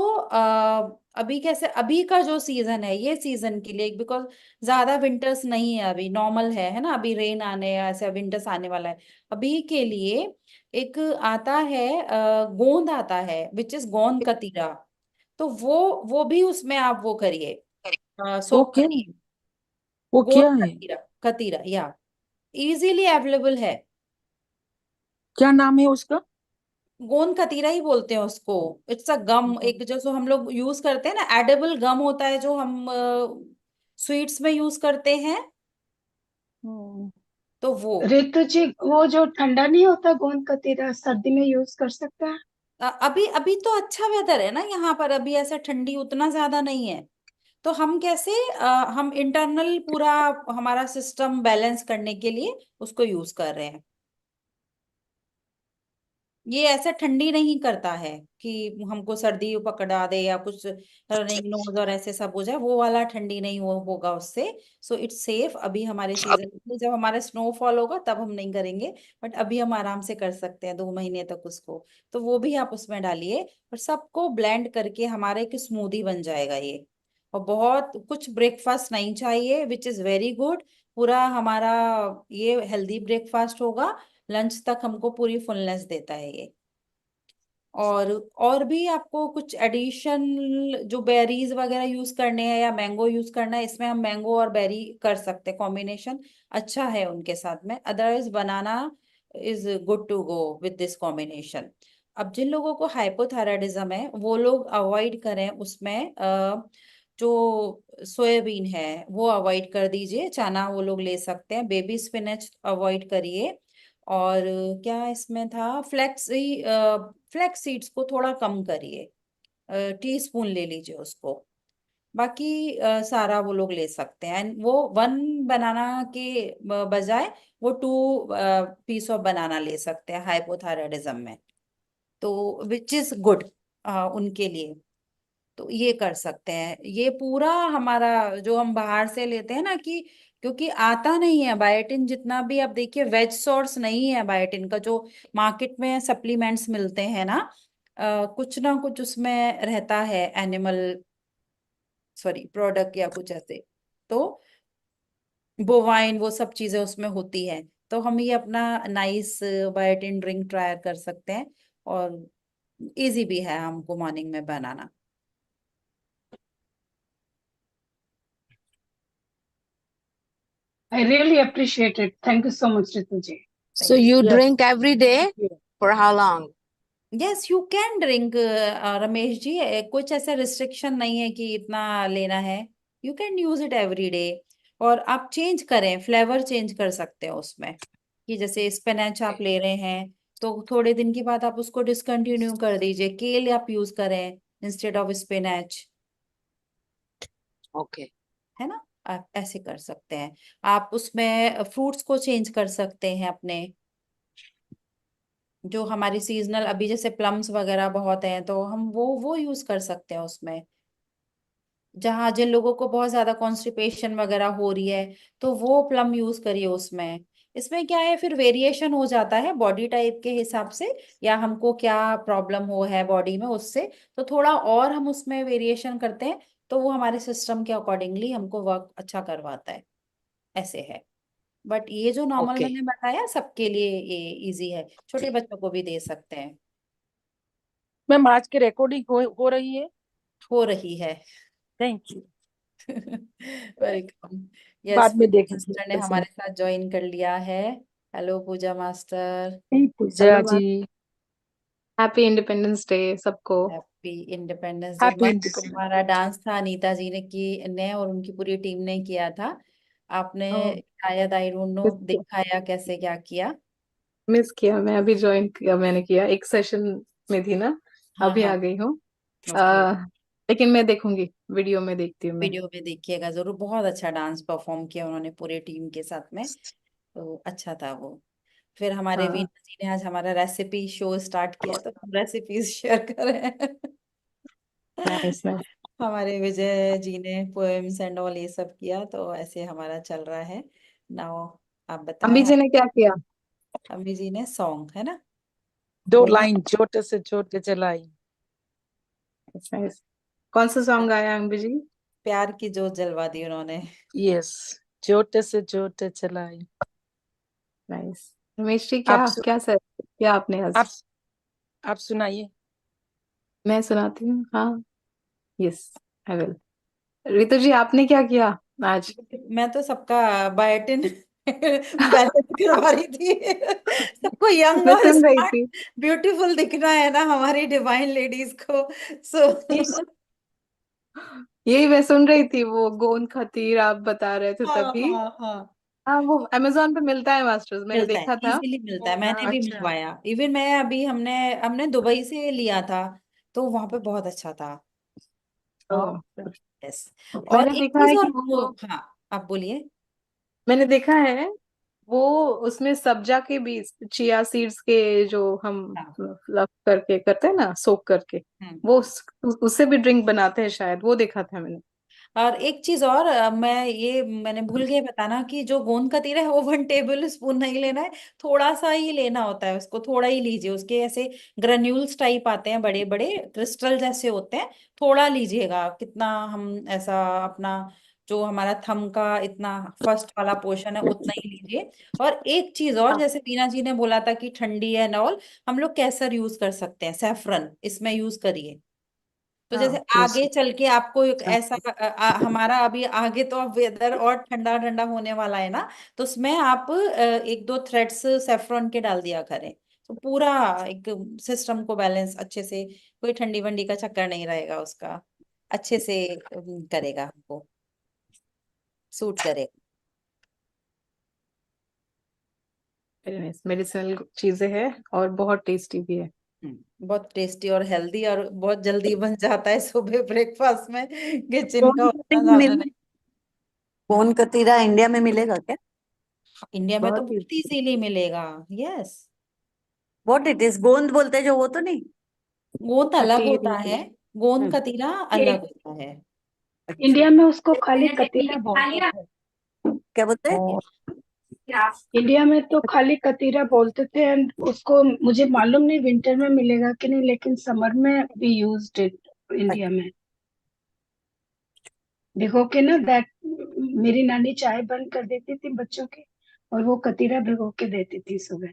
अभी कैसे, अभी का जो सीजन है ये सीजन के लिए, बिकॉज ज्यादा विंटर्स नहीं है अभी, नॉर्मल है ना, अभी रेन आने या ऐसे विंटर्स आने वाला है। अभी के लिए एक आता है, गोंद आता है, विच इज गोंद कतीरा। तो वो भी उसमें आप वो करिए, वो सोक क्या करिए। वो क्या गोंद है? कतीरा, कतीरा या इजीली अवेलेबल है। क्या नाम है उसका? गोंद कतीरा ही बोलते हैं उसको। इट्स अ गम, एक जो हम लोग यूज करते हैं ना, एडेबल गम होता है, जो हम स्वीट्स में यूज करते हैं, हम्म, तो वो। रितु जी, वो जो ठंडा नहीं होता गोंद कतीरा, सर्दी में यूज कर सकता है? अभी अभी तो अच्छा वेदर है ना यहाँ पर, अभी ऐसा ठंडी उतना ज्यादा नहीं है, तो हम कैसे हम इंटरनल पूरा हमारा सिस्टम बैलेंस करने के लिए उसको यूज कर रहे हैं। ये ऐसा ठंडी नहीं करता है कि हमको सर्दी पकड़ा दे या कुछ रनिंग नोज और ऐसे सब हो जाए, वो वाला ठंडी नहीं होगा उससे। So it's safe. अभी हमारे सीजन में जब हमारा स्नोफॉल होगा तब हम नहीं करेंगे, बट अभी हम आराम से कर सकते हैं 2 महीने तक उसको। तो वो भी आप उसमें डालिए, और सबको ब्लेंड करके हमारा एक स्मूदी बन जाएगा ये। और बहुत कुछ ब्रेकफास्ट नहीं चाहिए, विच इज वेरी गुड। पूरा हमारा ये हेल्दी ब्रेकफास्ट होगा, लंच तक हमको पूरी फुलनेस देता है ये। और भी आपको कुछ एडिशन, जो बेरीज वगैरह यूज करने हैं या मैंगो यूज करना है, इसमें हम मैंगो और बेरी कर सकते हैं, कॉम्बिनेशन अच्छा है उनके साथ में। Otherwise banana is good to go with this combination. अब जिन लोगों को हाइपोथायराइडिज्म है वो लोग अवॉइड करें उसमें, जो सोयाबीन है वो अवॉइड कर दीजिए, चना वो लोग ले सकते हैं, बेबी स्पिनच अवॉइड करिए, और क्या इसमें था, फ्लैक्स सीड्स को थोड़ा कम करिए, टीस्पून ले लीजिए उसको। बाकी सारा वो लोग ले सकते हैं, एंड वो 1 बनाना के बजाय वो 2 पीस ऑफ बनाना ले सकते हैं हाइपोथायराइडिज्म में, तो विच इज गुड उनके लिए। तो ये कर सकते हैं। ये पूरा हमारा जो हम बाहर से लेते हैं ना, कि क्योंकि आता नहीं है बायोटिन, जितना भी आप देखिए वेज सोर्स नहीं है बायोटिन का, जो मार्केट में सप्लीमेंट्स मिलते हैं ना, कुछ ना कुछ उसमें रहता है एनिमल, सॉरी प्रोडक्ट या कुछ ऐसे, तो बोवाइन वो सब चीजें उसमें होती हैं। तो हम ये अपना नाइस बायोटिन ड्रिंक ट्राई कर सकते हैं, और इजी भी है हमको मॉर्निंग में बनाना। I really appreciate it. Thank you so much, Ritu ji. So Thank you Yes. drink every day for how long? Yes you can drink, Ramesh ji, कुछ ऐसा रिस्ट्रिक्शन नहीं है कि इतना लेना है। You can use it every day, और आप चेंज करें, फ्लेवर चेंज कर सकते हो उसमें, कि जैसे स्पिनच आप ले रहे हैं तो थोड़े दिन के बाद आप उसको डिसकंटिन्यू कर दीजिए, केल आप यूज करें इंस्टेड ऑफ स्पिनच, Okay. है ना। आप ऐसे कर सकते हैं। आप उसमें फ्रूट्स को चेंज कर सकते हैं अपने, जो हमारी सीजनल, अभी जैसे प्लम्स वगैरह बहुत हैं तो हम वो यूज कर सकते हैं उसमें। जहाँ जिन लोगों को बहुत ज्यादा कॉन्स्टिपेशन वगैरह हो रही है तो वो प्लम यूज करिए उसमें। इसमें क्या है, फिर वेरिएशन हो जाता है बॉडी टाइप के हिसाब से, या हमको क्या प्रॉब्लम हो है बॉडी में उससे, तो थोड़ा और हम उसमें वेरिएशन करते हैं तो वो हमारे सिस्टम के अकॉर्डिंगली हमको वर्क अच्छा करवाता है। ऐसे है। बट ये जो नॉर्मल Okay. मैंने बताया सबके लिए ये इजी है, छोटे बच्चों को भी दे सकते हैं। मैम आज की रिकॉर्डिंग हो रही है? हो रही है। Thank you. वेलकम। यस, बाद में देखेंगे मास्टर ने कैसे। हमारे साथ ज्वाइन कर लिया है। हेलो पूजा मास्टर। पूजा जी, हैप्पी इंडिपेंडेंस डे सबको। Happy independence day. Happy independence हमारा डांस था अनीता जी ने और उनकी पूरी टीम ने किया था। आपने शायद, आई डोंट नो, देखा या कैसे क्या किया। मिस किया, मैं अभी ज्वाइन किया, मैंने किया एक सेशन में थी ना, हाँ अभी हाँ। आ गई हूँ। ओके। लेकिन मैं देखूंगी, वीडियो में देखती हूँ मैं। वीडियो में देखिएगा जरूर, बहुत अच्छा डांस परफॉर्म किया उन्होंने पूरे टीम के साथ में, तो अच्छा था वो। फिर हमारे हाँ, वीना जी ने आज हमारा रेसिपी शो स्टार्ट किया है, तो हम रेसिपीज शेयर करें। Nice nice. हमारे विजय जी ने पोएम्स एंड ऑल ये सब किया, तो ऐसे हमारा चल रहा है। नाउ आप अम्बी बताएं। जी ने क्या किया? अम्मी जी ने सॉन्ग है ना, 2 बोलिए। लाइन छोटे से छोटे चलाई। नाइस। कौन सा सॉन्ग आया अम्बी जी? प्यार की जोत जलवा दी उन्होंने। यस, छोटे से छोटे चलाई। नाइस। रमेश जी, आप क्या क्या सर, क्या आपने आज? आप आप सुनाइए। मैं सुनाती हूँ, हाँ। Yes, I will. Ritu ji, आपने क्या किया आज? मैं तो सबका बायोटिन बैलेंस करवा रही थी। सबको यंग मैं और सुन रही स्मार्ट थी। ब्यूटीफुल दिखना है ना हमारी डिवाइन लेडीज को, सो यही मैं सुन रही थी, वो गोंद खतीर आप बता रहे थे हाँ तभी। हाँ हाँ। हाँ, वो अमेजोन पे मिलता है मास्टर्स, मैंने मिलता है, देखा था। इजीली मिलता है, मैंने भी अच्छा। मंगवाया। इवन मैं अभी, हमने हमने दुबई से लिया था, तो वहां पे बहुत अच्छा था। ओह, यस। और मैंने एक देखा चीज है और कि वो, वो, हाँ आप बोलिए। मैंने देखा है वो, उसमें सब्जा के बीज, चिया सीड्स के, जो हम हाँ। फ्लफ करके करते हैं ना, सोक करके, हम्म। वो उससे भी ड्रिंक बनाते हैं शायद, वो देखा था मैंने। और एक चीज और, मैंने भूल गई बताना कि जो गोंद कतीरा है वो 1 टेबल स्पून नहीं लेना है, थोड़ा सा ही लेना होता है उसको, थोड़ा ही लीजिए। उसके ऐसे ग्रेन्यूल्स टाइप आते हैं, बड़े बड़े क्रिस्टल जैसे होते हैं, थोड़ा लीजिएगा। कितना हम ऐसा अपना, जो हमारा थम का इतना फर्स्ट वाला पोर्शन है उतना ही लीजिए। और एक चीज और, हाँ जैसे बीना जी ने बोला था कि ठंडी है नॉल, हम लोग केसर यूज कर सकते हैं, सेफ्रन इसमें यूज करिए। तो जैसे हाँ, आगे यस। चल के आपको एक ऐसा, हमारा अभी आगे तो अब वेदर और ठंडा ठंडा होने वाला है ना, तो उसमें आप 1-2 थ्रेड्स सेफ्रॉन के डाल दिया करें, तो पूरा एक सिस्टम को बैलेंस अच्छे से, कोई ठंडी वंडी का चक्कर नहीं रहेगा उसका, अच्छे से करेगा, हमको सूट करेगा। वेरी नाइस, मेडिसिनल चीजें हैं और बहुत टेस्टी भी है। बहुत टेस्टी और हेल्दी, और बहुत जल्दी बन जाता है सुबह ब्रेकफास्ट में, किचन का गोंद उतना कतीरा ज्यादा नहीं। गोंद कतीरा इंडिया में मिलेगा क्या? इंडिया में तो बहुत ही बहुत इजीली मिलेगा। यस। व्हाट इट इज, गोंद बोलते हैं जो, वो तो नहीं? गोंद अलग खट्टी। होता है, गोंद हम्म, कतीरा अलग होता है। अच्छा। इंडिया में उसको खाली कतीरा बोलते थे। क्या बोलते हैं? Yes। इंडिया में तो खाली कतीरा बोलते थे, एंड उसको मुझे मालूम नहीं विंटर में मिलेगा कि नहीं, लेकिन समर में वी यूज्ड इट इंडिया में। भिगो के ना, दैट, मेरी नानी चाय बंद कर देती थी बच्चों की, और वो कतीरा भिगो के देती थी सुबह।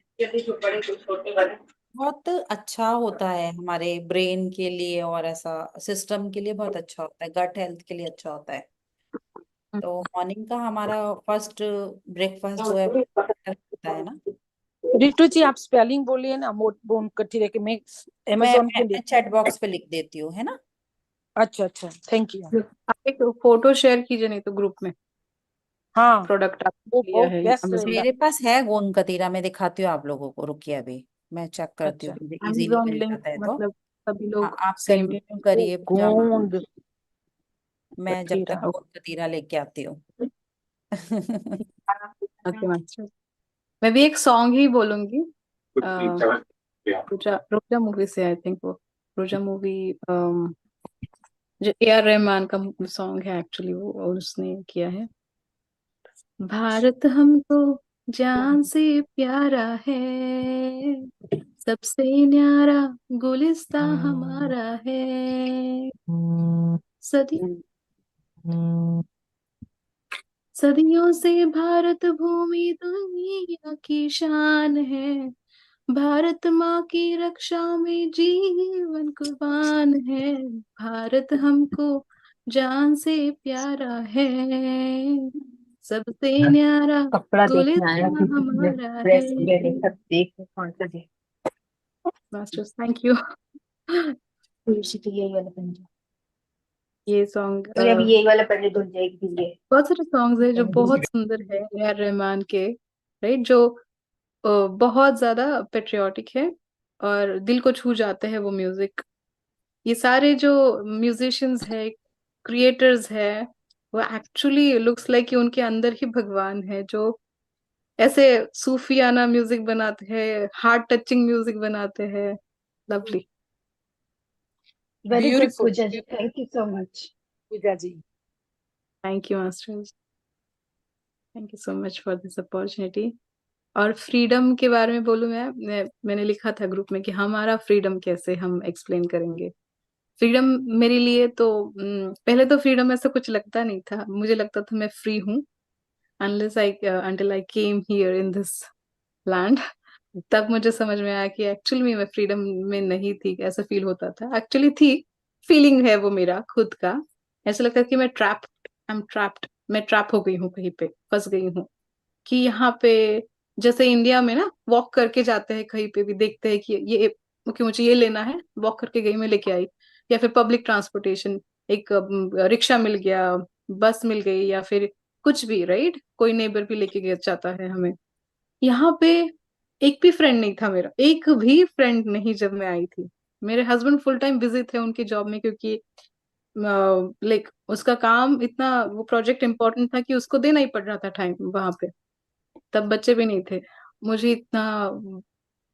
बहुत अच्छा होता है हमारे ब्रेन के लिए, और ऐसा सिस्टम के लिए बहुत अच्छा होता है, गट हेल्थ के लिए अच्छा होता है। तो मॉर्निंग का हमारा फर्स्ट ब्रेकफास्ट जो है होता है ना। रितु जी, आप स्पेलिंग बोलिए ना, बोन कटीरे के, मैं मैं अमेजोन मैं, पे मैं चैट बॉक्स पे लिख देती हूँ, है ना। अच्छा अच्छा, थैंक यू। आप एक फोटो शेयर कीजिए नहीं तो ग्रुप में, हाँ, प्रोडक्ट वो आपने लिया बहुत है बेस्ट अमेजोन। रहेगा। मेरे पास है गोंद कतीरा, मैं दिखाती हूँ आप लोगों को, रुकिए अभी मैं चेक करती हूँ, अच्छा, मुझे इजीली अमेजोन मिल लिंक जाता है तो। मतलब सभी हाँ लोग आप सेम। कंटिन्यू करिए पूजा। गोंद मैं जब कतीरा, तक और कतीरा लेके आती हूँ। Okay master. मैं भी एक सॉन्ग ही बोलूंगी। रोजा रोजा मूवी से, आई थिंक वो रोजा मूवी जो AR रहमान का सॉन्ग है एक्चुअली, वो और उसने किया है। भारत हमको जान से प्यारा है, सबसे न्यारा गुलिस्ता हमारा है। सदी सदियों से भारत भूमि दुनिया की शान है, भारत माँ की रक्षा में जीवन कुर्बान है। भारत हमको जान से प्यारा है, सबसे न्यारा कपड़ा देखना है गुलिस्तां हमारा है। ड्रेस वेडिंग सब देख कौन सा दे। Masters thank you. यही वाला पहन जा। ये सॉन्ग अरे अभी यही वाला पहन धुल जाएगी फिर ये। बहुत सारे सॉन्ग्स है जो बहुत सुंदर है AR रहमान के, राइट, जो बहुत ज्यादा पेट्रियाटिक है और दिल को छू जाते हैं वो म्यूजिक। ये सारे जो म्यूजिशियंस है, क्रिएटर्स है, वो एक्चुअली लुक्स लाइक कि उनके अंदर ही भगवान है, जो ऐसे सूफियाना म्यूजिक बनाते हैं, हार्ट टचिंग म्यूजिक बनाते हैं। Lovely, very good beautiful. Puja ji, thank you so much. Puja ji. Thank you masters, thank you so much for this opportunity. और फ्रीडम के बारे में बोलूं मैंने लिखा था ग्रुप में कि हमारा फ्रीडम कैसे हम एक्सप्लेन करेंगे। फ्रीडम मेरे लिए तो पहले तो फ्रीडम ऐसा कुछ लगता नहीं था, मुझे लगता था मैं फ्री हूँ until I came here in this land। तब मुझे समझ में आया कि एक्चुअली में मैं फ्रीडम में नहीं थी, ऐसा फील होता था। एक्चुअली थी, फीलिंग है वो मेरा खुद का। ऐसा लगता है कि मैं ट्रैप्ड, मैं ट्रैप हो गई हूँ, कहीं पे फंस गई हूँ। कि यहाँ पे जैसे इंडिया में ना वॉक करके जाते हैं, कहीं पे भी देखते हैं कि ये कि मुझे ये लेना है, वॉक करके गई, मैं लेके आई। या फिर पब्लिक ट्रांसपोर्टेशन, एक रिक्शा मिल गया, बस मिल गई, या फिर कुछ भी, राइट, कोई नेबर भी लेके जाता है हमें। यहाँ पे एक भी फ्रेंड नहीं था मेरा, एक भी फ्रेंड नहीं जब मैं आई थी। मेरे हस्बैंड फुल टाइम बिजी थे उनके जॉब में, क्योंकि लाइक उसका काम इतना, वो प्रोजेक्ट इम्पोर्टेंट था कि उसको देना ही पड़ रहा था टाइम वहां पे। तब बच्चे भी नहीं थे। मुझे इतना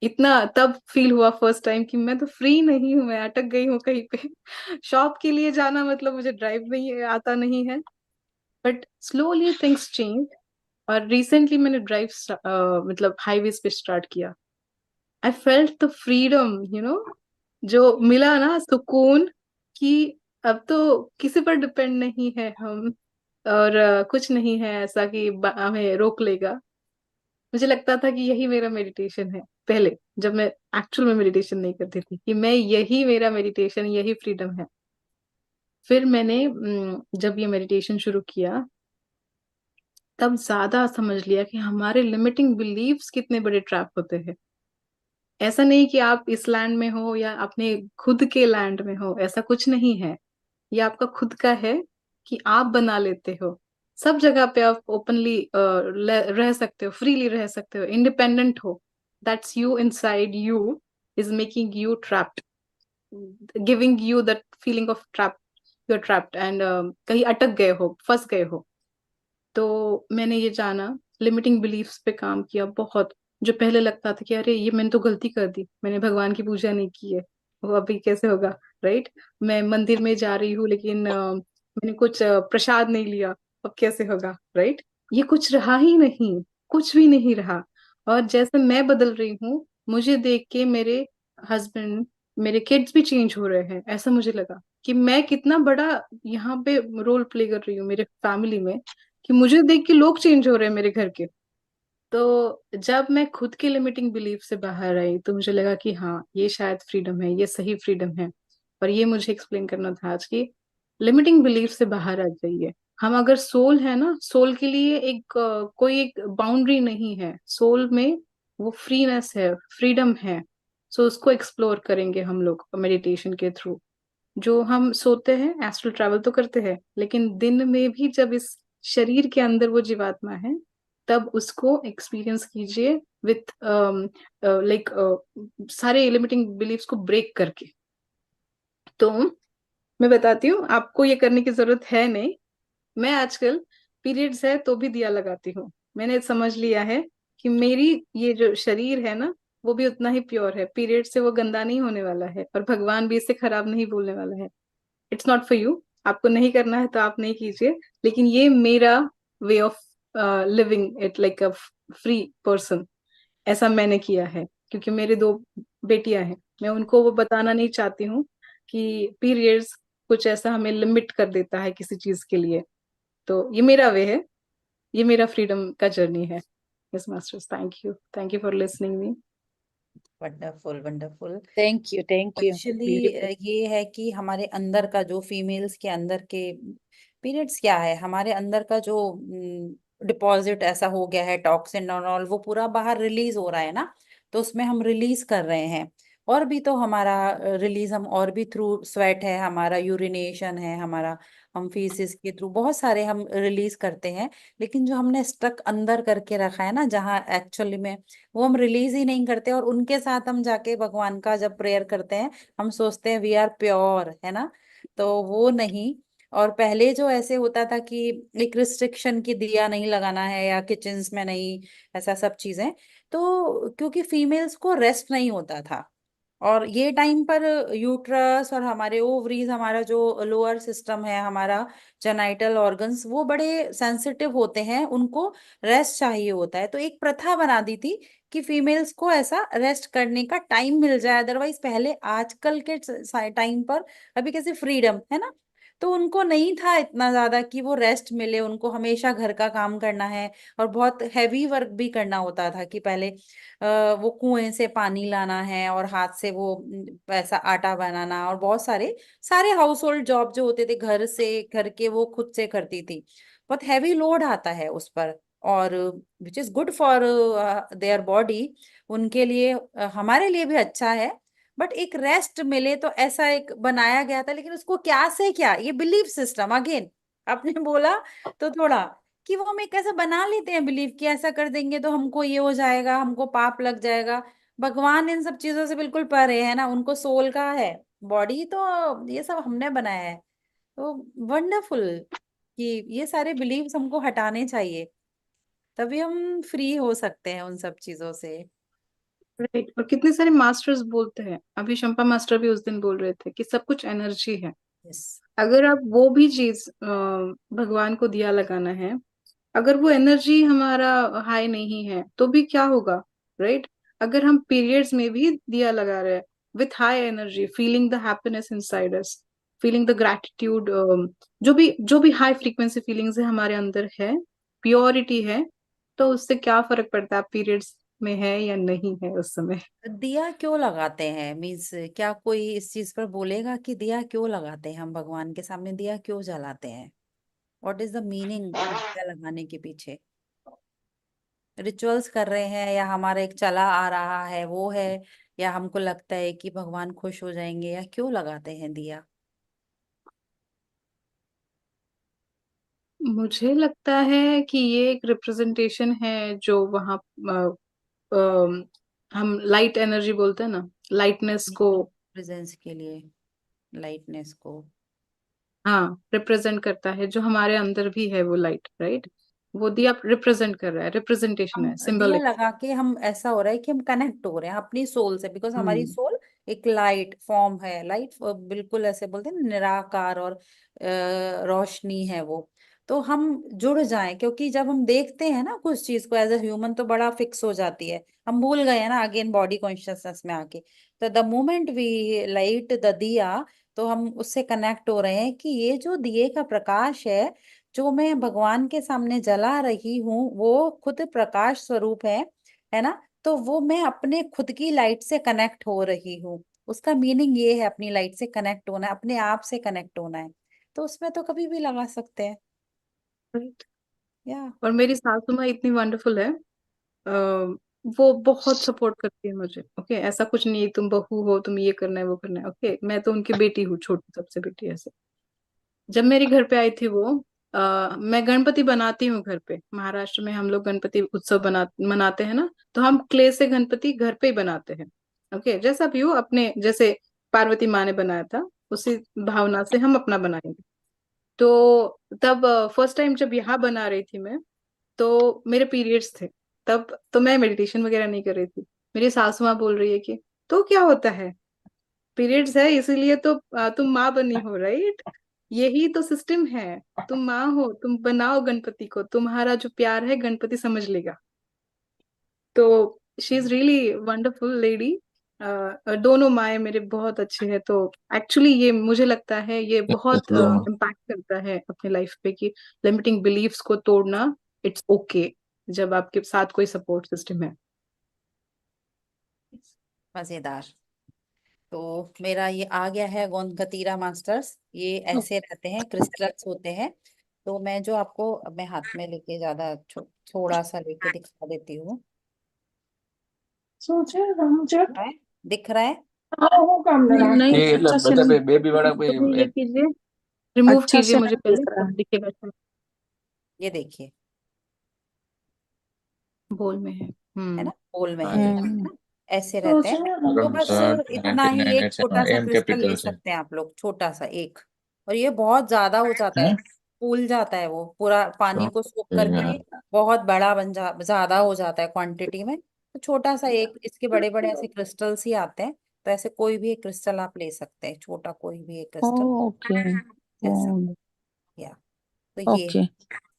इतना तब फील हुआ फर्स्ट टाइम कि मैं तो फ्री नहीं हूँ, मैं अटक गई हूँ कहीं पे। शॉप के लिए जाना मतलब मुझे ड्राइव नहीं आता नहीं है। बट स्लोली थिंग्स चेंज, और रिसेंटली मैंने ड्राइव मतलब हाईवेज पे स्टार्ट किया। आई फेल्ट द फ्रीडम, जो मिला ना सुकून, कि अब तो किसी पर डिपेंड नहीं है हम, और कुछ नहीं है ऐसा कि हमें रोक लेगा। मुझे लगता था कि यही मेरा मेडिटेशन है पहले, जब मैं एक्चुअल में मेडिटेशन नहीं करती थी, कि मैं यही मेरा मेडिटेशन, यही फ्रीडम है। फिर मैंने जब ये मेडिटेशन शुरू किया, तब ज्यादा समझ लिया कि हमारे लिमिटिंग बिलीव्स कितने बड़े ट्रैप होते हैं। ऐसा नहीं कि आप इस लैंड में हो या अपने खुद के लैंड में हो, ऐसा कुछ नहीं है। ये आपका खुद का है, कि आप बना लेते हो। सब जगह पे आप ओपनली रह सकते हो, फ्रीली रह सकते हो, इंडिपेंडेंट हो। That's you inside you is making you trapped, giving you that feeling of trap, you are trapped and कहीं अटक गए हो, फंस गए हो। तो मैंने ये जाना, लिमिटिंग बिलीफ्स पे काम किया बहुत। जो पहले लगता था कि अरे ये मैंने तो गलती कर दी, मैंने भगवान की पूजा नहीं की है, वो अभी कैसे होगा, राइट। मैं मंदिर में जा रही हूँ लेकिन मैंने कुछ प्रसाद नहीं लिया, अब कैसे होगा, राइट। ये कुछ रहा ही नहीं, कुछ भी नहीं रहा। और जैसे मैं बदल रही हूँ, मुझे देख के मेरे हस्बैंड, मेरे किड्स भी चेंज हो रहे हैं। ऐसा मुझे लगा कि मैं कितना बड़ा यहाँ पे रोल प्ले कर रही हूँ मेरे फैमिली में, कि मुझे देख के लोग चेंज हो रहे हैं मेरे घर के। तो जब मैं खुद के लिमिटिंग बिलीफ से बाहर आई, तो मुझे लगा कि हाँ, ये शायद फ्रीडम है, ये सही फ्रीडम है। और ये मुझे एक्सप्लेन करना था आज की, लिमिटिंग बिलीफ से बाहर आ जाइए। हम अगर सोल है ना, सोल के लिए एक कोई एक बाउंड्री नहीं है, सोल में वो फ्रीनेस है, फ्रीडम है। सो उसको एक्सप्लोर करेंगे हम लोग मेडिटेशन के थ्रू। जो हम सोते हैं, एस्ट्रल ट्रैवल तो करते हैं, लेकिन दिन में भी जब इस शरीर के अंदर वो जीवात्मा है, तब उसको एक्सपीरियंस कीजिए विथ लाइक सारे लिमिटिंग बिलीफ्स को ब्रेक करके। तो मैं बताती हूँ, आपको ये करने की जरूरत है नहीं। मैं आजकल पीरियड्स है तो भी दिया लगाती हूँ। मैंने समझ लिया है कि मेरी ये जो शरीर है ना, वो भी उतना ही प्योर है, पीरियड से वो गंदा नहीं होने वाला है, और भगवान भी इससे खराब नहीं बोलने वाला है। इट्स नॉट फॉर यू, आपको नहीं करना है तो आप नहीं कीजिए, लेकिन ये मेरा way of living it like a free person, ऐसा मैंने किया है। क्योंकि मेरे दो बेटियां हैं, मैं उनको वो बताना नहीं चाहती हूँ कि पीरियड्स कुछ ऐसा हमें लिमिट कर देता है किसी चीज के लिए। तो ये मेरा वे है, ये मेरा फ्रीडम का जर्नी है। Yes masters, thank you for listening me. Wonderful wonderful. Thank you. Actually Beautiful. ये है कि हमारे अंदर का जो फीमेल्स के अंदर के पीरियड्स क्या है, हमारे अंदर का जो डिपॉजिट ऐसा हो गया है, टॉक्सिन और ऑल, वो पूरा बाहर रिलीज हो रहा है ना, तो उसमें हम रिलीज कर रहे हैं। और भी तो हमारा रिलीज हम और भी थ्रू स्वेट है, हमारा यूरिनेशन है, हमारा हम फीसिस के थ्रू बहुत सारे हम रिलीज करते हैं। लेकिन जो हमने स्टक अंदर करके रखा है ना, जहाँ एक्चुअली में वो हम रिलीज ही नहीं करते, और उनके साथ हम जाके भगवान का जब प्रेयर करते हैं हम सोचते हैं वी आर प्योर, है ना, तो वो नहीं। और पहले जो ऐसे होता था कि एक रिस्ट्रिक्शन की दिया नहीं लगाना है या किचन्स में नहीं, ऐसा सब चीजें, तो क्योंकि फीमेल्स को रेस्ट नहीं होता था। और ये टाइम पर यूट्रस और हमारे ओवरीज, हमारा जो लोअर सिस्टम है, हमारा जेनाइटल ऑर्गन्स, वो बड़े सेंसिटिव होते हैं, उनको रेस्ट चाहिए होता है। तो एक प्रथा बना दी थी कि फीमेल्स को ऐसा रेस्ट करने का टाइम मिल जाए। अदरवाइज पहले आजकल के टाइम पर अभी कैसे फ्रीडम है ना, तो उनको नहीं था इतना ज्यादा कि वो रेस्ट मिले, उनको हमेशा घर का काम करना है, और बहुत हैवी वर्क भी करना होता था कि पहले वो कुएं से पानी लाना है और हाथ से वो ऐसा आटा बनाना, और बहुत सारे सारे हाउस होल्ड जॉब जो होते थे घर से, घर के वो खुद से करती थी। बहुत हैवी लोड आता है उस पर, और which is good for their body, उनके लिए, हमारे लिए भी अच्छा है। बट एक रेस्ट मिले तो ऐसा एक बनाया गया था, लेकिन उसको क्या से क्या, ये बिलीफ सिस्टम अगेन आपने बोला तो थोड़ा, कि वो हम एक ऐसा बना लेते हैं बिलीव कि ऐसा कर देंगे तो हमको ये हो जाएगा, हमको पाप लग जाएगा। भगवान इन सब चीजों से बिल्कुल परे है ना, उनको सोल का है, बॉडी तो ये सब हमने बनाया है। तो वंडरफुल कि ये सारे बिलीव्स हमको हटाने चाहिए, तभी हम फ्री हो सकते हैं उन सब चीजों से। राइट, और कितने सारे मास्टर्स बोलते हैं, अभी शंपा मास्टर भी उस दिन बोल रहे थे कि सब कुछ एनर्जी है। यस। अगर आप वो भी चीज भगवान को दिया लगाना है, अगर वो एनर्जी हमारा हाई नहीं है तो भी क्या होगा, राइट? अगर हम पीरियड्स में भी दिया लगा रहे हैं with high energy, feeling the happiness inside us, feeling the gratitude, जो भी हाई फ्रीक्वेंसी फीलिंग्स है हमारे अंदर है, प्योरिटी है, तो उससे क्या फर्क पड़ता है पीरियड्स में है या नहीं है उस समय। दिया क्यों लगाते हैं, मीन्स क्या कोई इस चीज पर बोलेगा कि दिया क्यों लगाते हैं, हम भगवान के सामने दिया क्यों जलाते हैं? व्हाट इज द मीनिंग दिया लगाने के पीछे? रिचुअल्स कर रहे हैं, या हमारा एक चला आ रहा है वो है, या हमको लगता है कि भगवान खुश हो जाएंगे, या क्यों लगाते हैं दिया? मुझे लगता है कि ये एक रिप्रेजेंटेशन है जो वहाँ हम लाइट एनर्जी बोलते हैं ना, लाइटनेस को, प्रेजेंस के लिए, लाइटनेस को। हाँ, रिप्रेजेंट करता है, जो हमारे अंदर भी है वो लाइट, राइट? वो दिया रिप्रेजेंट कर रहा है, रिप्रेजेंटेशन हम है, दिया सिंबलिक। लगा के हम ऐसा हो रहा है कि हम कनेक्ट हो रहे हैं अपनी सोल से, बिकॉज हमारी हम्म। सोल एक लाइट फॉर्म है, लाइट बिल्कुल ऐसे बोलते हैं ना, निराकार और रोशनी है वो। तो हम जुड़ जाएं, क्योंकि जब हम देखते हैं ना कुछ चीज को एज अ ह्यूमन, तो बड़ा फिक्स हो जाती है, हम भूल गए हैं ना अगेन बॉडी कॉन्शियसनेस में आके। तो the moment we light the diya, तो हम उससे कनेक्ट हो रहे हैं कि ये जो दिए का प्रकाश है, जो मैं भगवान के सामने जला रही हूँ, वो खुद प्रकाश स्वरूप है ना, तो वो मैं अपने खुद की लाइट से कनेक्ट हो रही हूँ। उसका मीनिंग ये है, अपनी लाइट से कनेक्ट होना है, अपने आप से कनेक्ट होना है। तो उसमें तो कभी भी लगा सकते हैं। Right. या और मेरी सासू माँ इतनी वंडरफुल है, वो बहुत सपोर्ट करती है मुझे। ओके, ऐसा कुछ नहीं तुम बहू हो, तुम ये करना है वो करना है। ओके, मैं तो उनकी बेटी हूँ, छोटी सबसे बेटी ऐसे। जब मेरे घर पे आई थी वो, मैं गणपति बनाती हूँ घर पे, महाराष्ट्र में हम लोग गणपति उत्सव मनाते हैं ना, तो हम क्ले से गणपति घर पे ही बनाते हैं। ओके, जैसा भी हो, अपने जैसे पार्वती माँ ने बनाया था उसी भावना से हम अपना बनाएंगे। तो तब फर्स्ट टाइम जब यहाँ बना रही थी मैं, तो मेरे पीरियड्स थे। तब तो मैं मेडिटेशन वगैरह नहीं कर रही थी। मेरी सासू माँ बोल रही है कि तो क्या होता है, पीरियड्स है इसीलिए तो तुम माँ बनी हो, राइट? यही तो सिस्टम है। तुम माँ हो, तुम बनाओ गणपति को, तुम्हारा जो प्यार है गणपति समझ लेगा। तो she is really wonderful lady. दोनों माएँ मेरे बहुत अच्छे हैं। तो एक्चुअली ये मुझे लगता है ये बहुत इम्पैक्ट करता है अपने लाइफ पे कि लिमिटिंग बिलीफ्स को तोड़ना इट्स ओके जब आपके साथ कोई सपोर्ट सिस्टम है। मजेदार। तो मेरा ये आ गया है गोंद कतीरा मास्टर्स। ये ऐसे रहते हैं, क्रिस्टल्स होते हैं। तो मैं जो आपको अपने हाथ में लेके ज्यादा थोड़ा सा लेके दिखा देती हूँ। है? दिख रहा है? नहीं, ये अच्छा से बच्चा नहीं, बेबी बड़ा कोई तो ये कीजिए, रिमूव अच्छा कीजिए से मुझे नहीं पहले, दिख रहा। तब दिखेगा शायद। ये देखिए, बोल में है। है ना, बोल में हाँ है, जी। है ना? ऐसे रहते हैं। तो बस इतना ही, एक छोटा सा एम क्रिस्टल ले कैपिटल से। सकते हैं आप लोग, छोटा सा एक। और ये बहुत ज्यादा हो जाता है, फूल जाता है वो पूरा, पानी को सोख करके बहुत बड़ा ज्यादा हो जाता है क्वांटिटी में। तो छोटा सा एक, इसके बड़े बड़े ऐसे क्रिस्टल्स ही आते हैं। तो ऐसे कोई भी एक क्रिस्टल आप ले सकते हैं, छोटा कोई भी एक क्रिस्टल ओके, ऐसा। गोंद, या तो ये ओके।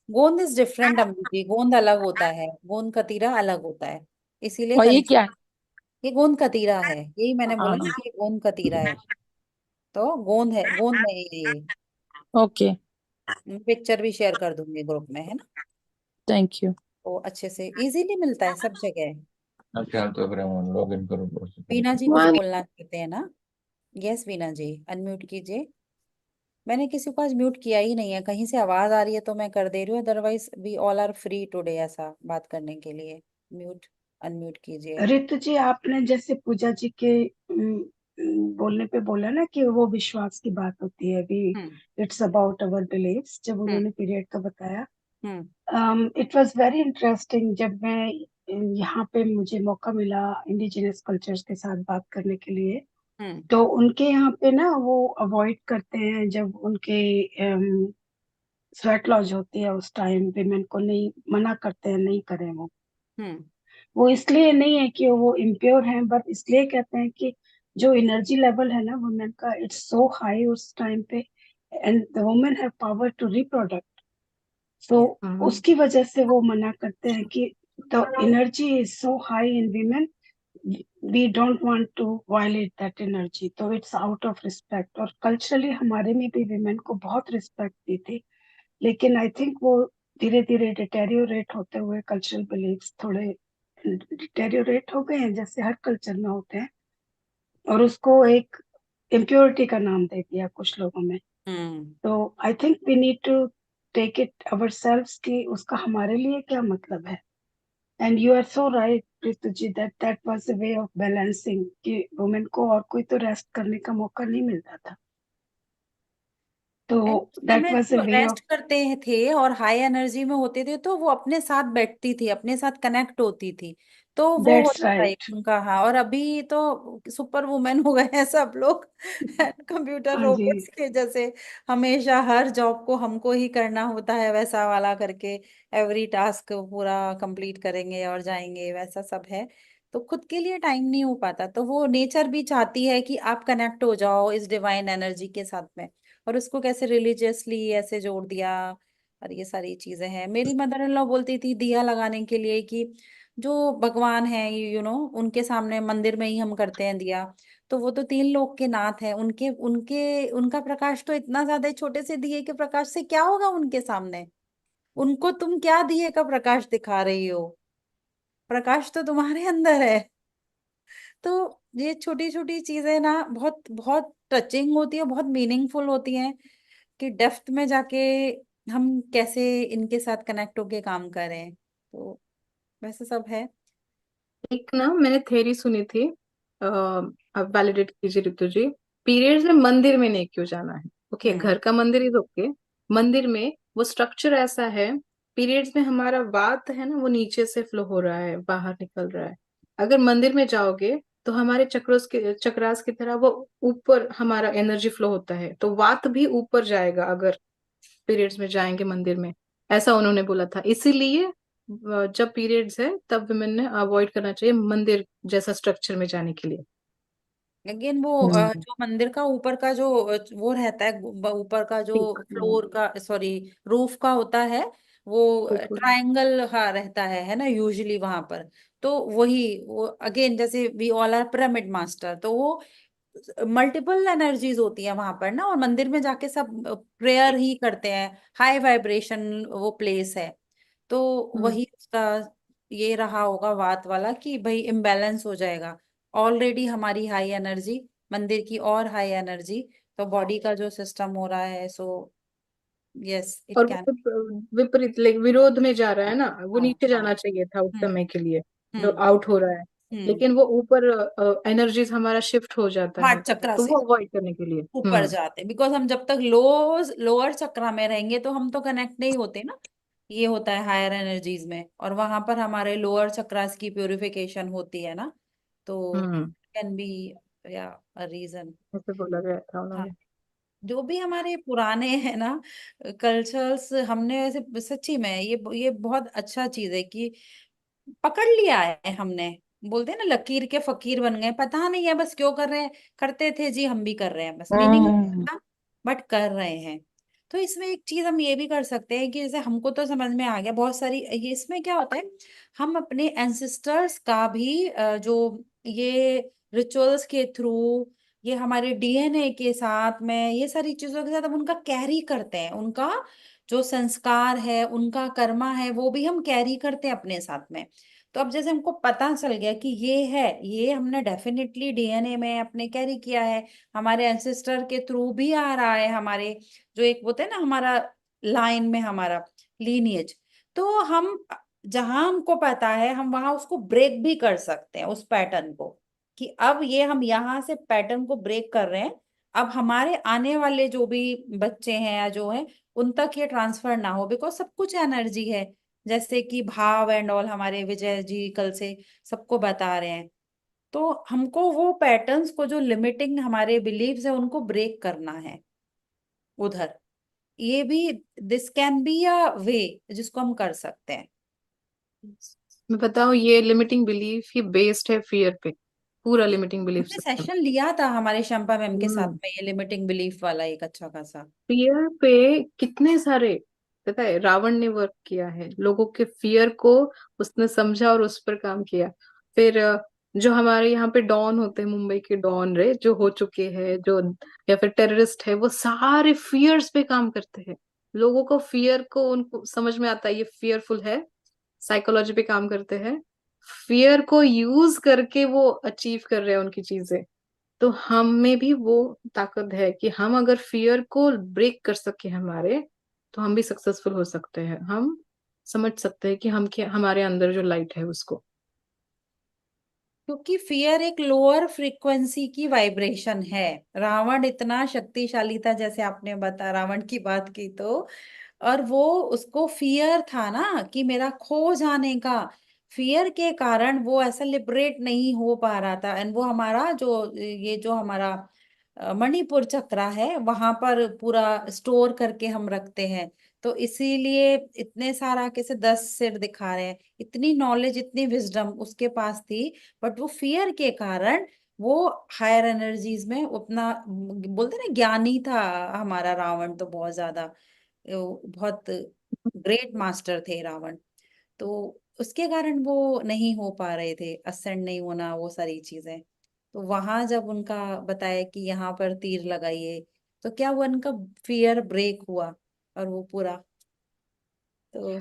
गोंद इज डिफरेंट अमित, गोंद अलग होता है, गोंद कतीरा अलग होता है, इसीलिए और ये क्या है? ये गोंद कतीरा है, यही मैंने बोला ना हाँ, कि ये गोंद कतीरा है। तो गोंद है, गोंद है ये। ओके, पिक्चर भी शेयर कर दूंगी ग्रुप में, है ना? Thank you. तो अच्छे से इजीली मिलता है सब जगह। अच्छा, तो फिर हम लॉग इन करो वीना जी कुछ बोलना चाहते हैं ना? यस वीना जी, अनम्यूट कीजिए। मैंने किसी को आज म्यूट किया ही नहीं है, कहीं से आवाज आ रही है तो मैं कर दे रही हूँ, otherwise we all are free today ऐसा बात करने के लिए। म्यूट, अनम्यूट कीजिए। रितु जी, आपने जैसे पूजा जी के बोलने पे बोला ना कि वो विश्वास की बात होती है अभी, hmm it's about our beliefs, जब हम्म उन्होंने पीरियड का बताया, hmm it was very interesting. जब मैं यहाँ पे मुझे मौका मिला इंडिजिनस कल्चर्स के साथ बात करने के लिए, हम्म तो उनके यहाँ पे ना वो अवॉइड करते हैं जब उनके स्वेट लॉज होती है उस टाइम विमेन को, नहीं मना करते हैं, नहीं करें हम्म वो इसलिए नहीं है कि वो इम्प्योर हैं, बट इसलिए कहते हैं कि जो एनर्जी लेवल है ना वुमेन का, इट्स सो हाई उस टाइम पे, and the women have power to reproduce. So उसकी वजह से वो मना करते हैं कि the energy is so high in women, we don't want to violate that energy, तो इट्स आउट ऑफ रिस्पेक्ट। और कल्चरली हमारे में भी वीमेन को बहुत रिस्पेक्ट दी थी, लेकिन आई थिंक वो धीरे धीरे डिटेरियोरेट होते हुए कल्चरल बिलीफ्स थोड़े डिटेरियोरेट हो गए हैं, जैसे हर कल्चर में होते हैं, और उसको एक इम्प्योरिटी का नाम दे दिया कुछ लोगों में। हम्म तो I think we need to take it ourselves कि उसका हमारे लिए क्या मतलब है। And you are so right Pritu ji, that that was a way of balancing कि वुमेन को और कोई तो रेस्ट करने का मौका नहीं मिलता था, तो उस दैट समय was a way rest of. करते थे और हाई एनर्जी में होते थे, तो वो अपने साथ बैठती थी, अपने साथ कनेक्ट होती थी, तो वो दैट्स होता था राइट। एक उनका। हाँ, और अभी तो सुपर वुमेन हो गए हैं सब लोग कंप्यूटर हाँ जी। रोबोट्स के जैसे, हमेशा हर जॉब को हमको ही करना होता है वैसा वाला करके, एवरी टास्क पूरा कंप्लीट करेंगे और जाएंगे, वैसा सब है। तो खुद के लिए टाइम नहीं हो पाता, तो वो नेचर भी चाहती है कि आप कनेक्ट हो जाओ इस डिवाइन एनर्जी के साथ में। और उसको कैसे रिलीजियसली ऐसे जोड़ दिया, और ये सारी चीजें हैं। मेरी मदर इन लॉ बोलती थी दिया लगाने के लिए कि जो भगवान है उनके सामने मंदिर में ही हम करते हैं दिया। तो वो तो 3 लोक के नाथ है, उनके उनके उनका प्रकाश तो इतना ज्यादा है, छोटे से दिए के प्रकाश से क्या होगा उनके सामने? उनको तुम क्या दिए का प्रकाश दिखा रही हो? प्रकाश तो तुम्हारे अंदर है। तो ये छोटी छोटी चीजें ना बहुत बहुत टचिंग होती है, बहुत मीनिंगफुल होती हैं, कि डेप्थ में जाके हम कैसे इनके साथ कनेक्ट होके काम करें। तो वैसे सब है। एक ना मैंने थ्योरी सुनी थी, अब वैलिडेट कीजिए ऋतु जी। पीरियड्स में मंदिर में नहीं क्यों जाना है? ओके, घर का मंदिर इज ओके, मंदिर में वो स्ट्रक्चर ऐसा है, पीरियड्स में हमारा वात है ना वो नीचे से फ्लो हो रहा है, बाहर निकल रहा है। अगर मंदिर में जाओगे तो हमारे चक्रास की तरह वो ऊपर हमारा एनर्जी फ्लो होता है, तो वात भी ऊपर जाएगा अगर पीरियड्स में जाएंगे मंदिर में, ऐसा उन्होंने बोला था। इसीलिए जब पीरियड्स है तब वुमेन ने अवॉइड करना चाहिए मंदिर जैसा स्ट्रक्चर में जाने के लिए। अगेन वो हम्म। जो मंदिर का ऊपर का जो वो रहता है, ऊपर का जो ठीक। फ्लोर का, सॉरी, रूफ का होता है, वो ऊपर। ट्रायंगल हाँ रहता है ना यूजुअली वहां पर। तो वही वो अगेन जैसे we all are pyramid master, तो वो मल्टीपल एनर्जीज होती है वहां पर ना, और मंदिर में जाके सब प्रेयर ही करते हैं, हाई वाइब्रेशन वो प्लेस है। तो हम्म। वही उसका ये रहा होगा बात वाला कि भाई इम्बैलेंस हो जाएगा। ऑलरेडी हमारी हाई एनर्जी, मंदिर की और हाई एनर्जी, तो बॉडी का जो सिस्टम हो रहा है, सो यस इट और वो कैन। विपरीत विरोध में जा रहा है ना, वो हाँ नीचे हाँ। जाना चाहिए था उस हम्म समय के लिए, जो हम्म आउट हो रहा है, हम्म। लेकिन वो ऊपर एनर्जीज हमारा शिफ्ट हो जाता है, हार्ट चक्र तो से वो अवॉइड करने के लिए। ऊपर जाते, बिकॉज हम जब तक लोअर चक्र में रहेंगे तो हम तो कनेक्ट नहीं होते ना। ये होता है हायर एनर्जीज में, और वहां पर हमारे लोअर चक्रास की प्योरिफिकेशन होती है ना, तो हम्म। कैन बी या रीजन। ऐसे बोला गया था हाँ, उन्होंने। जो भी हमारे पुराने हैं ना कल्चर्स, हमने ऐसे सच्ची में ये बहुत अच्छा चीज है कि पकड़ लिया है हमने। बोलते हैं ना लकीर के फकीर बन गए, पता नहीं है बस क्यों कर रहे हैं, करते थे जी हम भी कर रहे हैं, बस मीनिंग था बट कर रहे हैं। तो इसमें एक चीज हम ये भी कर सकते हैं कि जैसे हमको तो समझ में आ गया बहुत सारी, ये इसमें क्या होता है, हम अपने एंसेस्टर्स का भी जो ये रिचुअल्स के थ्रू, ये हमारे डीएनए के साथ में, ये सारी चीजों के साथ हम उनका कैरी करते हैं, उनका जो संस्कार है, उनका कर्मा है, वो भी हम कैरी करते हैं अपने साथ में। तो अब जैसे हमको पता चल गया कि ये है, ये हमने डेफिनेटली डीएनए में अपने कैरी किया है, हमारे एंसेस्टर के थ्रू भी आ रहा है, हमारे जो एक होते हैं ना हमारा लाइन में हमारा लीनिएज, तो हम जहां हमको पता है हम वहां उसको ब्रेक भी कर सकते हैं उस पैटर्न को, कि अब ये हम यहाँ से पैटर्न को ब्रेक कर रहे हैं, अब हमारे आने वाले जो भी बच्चे हैं या जो है उन तक ये ट्रांसफर ना हो, बिकॉज सब कुछ एनर्जी है। जैसे कि भाव एंड ऑल हमारे विजय जी कल से सबको बता रहे हैं, तो हमको वो पैटर्न्स को जो लिमिटिंग हमारे बिलीव्स है उनको ब्रेक करना है उधर। ये भी दिस कैन बी अ वे जिसको हम कर सकते हैं। मैं बताऊं, ये लिमिटिंग बिलीफ ही बेस्ड है फियर पे, पूरा लिमिटिंग बिलीफ हमने सिस्टम। सेशन लिया था हमारे शंपा मैम के साथ हम्म। में, ये लिमिटिंग बिलीफ वाला एक अच्छा खासा। फियर पे कितने सारे, पता है, रावण ने वर्क किया है, लोगों के फियर को उसने समझा और उस पर काम किया। फिर जो हमारे यहाँ पे डॉन होते हैं, मुंबई के डॉन रे जो हो चुके हैं, जो या फिर टेररिस्ट है, वो सारे फियर्स पे काम करते हैं। लोगों को फियर को उनको समझ में आता है ये फियरफुल है, साइकोलॉजी पे काम करते हैं, फियर को यूज करके वो अचीव कर रहे हैं उनकी चीजें। तो हम में भी वो ताकत है कि हम अगर फियर को ब्रेक कर सके हमारे, तो हम भी सक्सेसफुल हो सकते हैं। हम समझ सकते हैं कि हम क्या, हमारे अंदर जो लाइट है उसको। क्योंकि फियर एक लोअर फ्रीक्वेंसी की वाइब्रेशन है। रावण इतना शक्तिशाली था, जैसे आपने बता रावण की बात की तो, और वो उसको फियर था ना कि मेरा खो जाने का, फियर के कारण वो ऐसा लिबरेट नहीं हो पा रहा था। एंड वो हमारा जो ये जो हमारा मणिपुर चक्र है वहां पर पूरा स्टोर करके हम रखते हैं। तो इसीलिए इतने सारा कैसे 10 सिर दिखा रहे हैं, इतनी नॉलेज इतनी विजडम उसके पास थी, बट वो फियर के कारण वो हायर एनर्जीज में उतना बोलते ना ज्ञानी था। हमारा रावण तो बहुत ज्यादा बहुत ग्रेट मास्टर थे रावण, तो उसके कारण वो नहीं हो पा रहे थे, असेंड नहीं होना, वो सारी चीजें। तो वहां जब उनका बताया कि यहाँ पर तीर लगाइए, तो क्या वो उनका फियर ब्रेक हुआ, और वो पूरा तो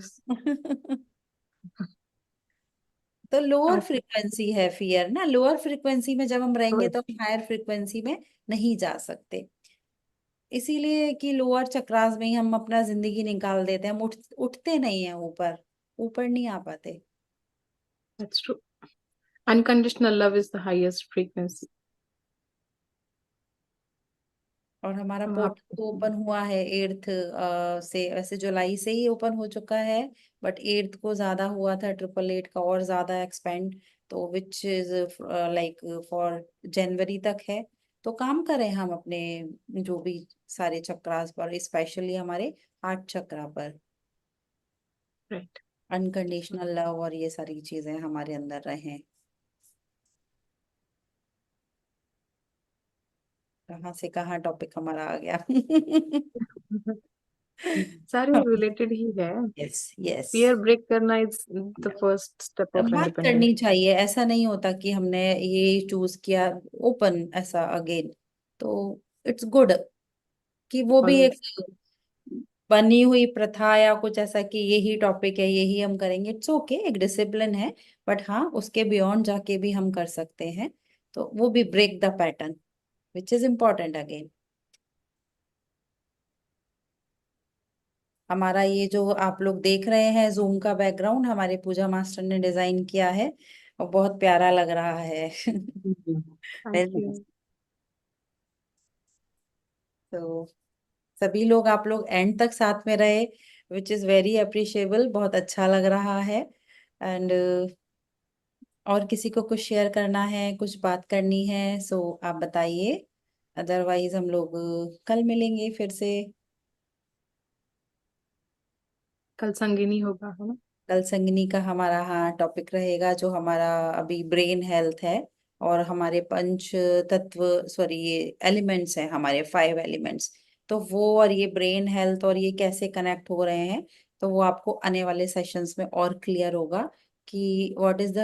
तो लोअर अच्छा। फ्रीक्वेंसी है फियर ना, लोअर फ्रीक्वेंसी में जब हम रहेंगे तो हम हायर फ्रीक्वेंसी में नहीं जा सकते। इसीलिए कि लोअर चक्रास में ही हम अपना जिंदगी निकाल देते हैं, हम उठते नहीं है ऊपर, ऊपर नहीं आ पाते। That's true. Unconditional love is the highest frequency. और हमारा हम पोर्टल आप तो ओपन हुआ है 8th से, वैसे जुलाई से ही ओपन हो चुका है, बट 8th को ज्यादा हुआ था, 888 का और ज्यादा एक्सपेंड, तो which is like for January तक है। तो काम करें हम अपने जो भी सारे चक्रास पर, स्पेशली हमारे 8 चक्रा पर, राइट। अनकंडीशनल लव और ये सारी चीजें हमारे अंदर रहें। कहाँ से कहाँ टॉपिक हमारा आ गया। सारे रिलेटेड ही है। यस यस, फियर ब्रेक करना is the first step of बात इंडिपेंडेंस। करनी चाहिए, ऐसा नहीं होता कि हमने ये चूज किया ओपन ऐसा अगेन, तो इट्स गुड कि वो भी एक ऑलवेज। बनी हुई प्रथा या कुछ ऐसा कि यही टॉपिक है यही हम करेंगे, इट्स ओके, एक डिसिप्लिन है, बट हाँ उसके बियॉन्ड जाके भी हम कर सकते हैं, तो वो भी break the pattern which is important again. हमारा ये जो आप लोग देख रहे हैं जूम का बैकग्राउंड हमारे पूजा मास्टर ने डिजाइन किया है और बहुत प्यारा लग रहा है। Thank very you. नाइस। तो सभी लोग, आप लोग एंड तक साथ में रहे, विच इज वेरी अप्रिशिएबल, बहुत अच्छा लग रहा है। एंड और किसी को कुछ शेयर करना है, कुछ बात करनी है, सो आप बताइए, अदरवाइज हम लोग कल मिलेंगे फिर से। कल संगिनी होगा, है ना? कल संगिनी का हमारा हाँ टॉपिक रहेगा, जो हमारा अभी ब्रेन हेल्थ है, और हमारे पंच तत्व, सॉरी ये एलिमेंट्स हैं, हमारे 5 एलिमेंट्स, तो वो और ये ब्रेन हेल्थ और ये कैसे कनेक्ट हो रहे हैं, तो वो आपको आने वाले सेशंस में और क्लियर होगा कि व्हाट इज द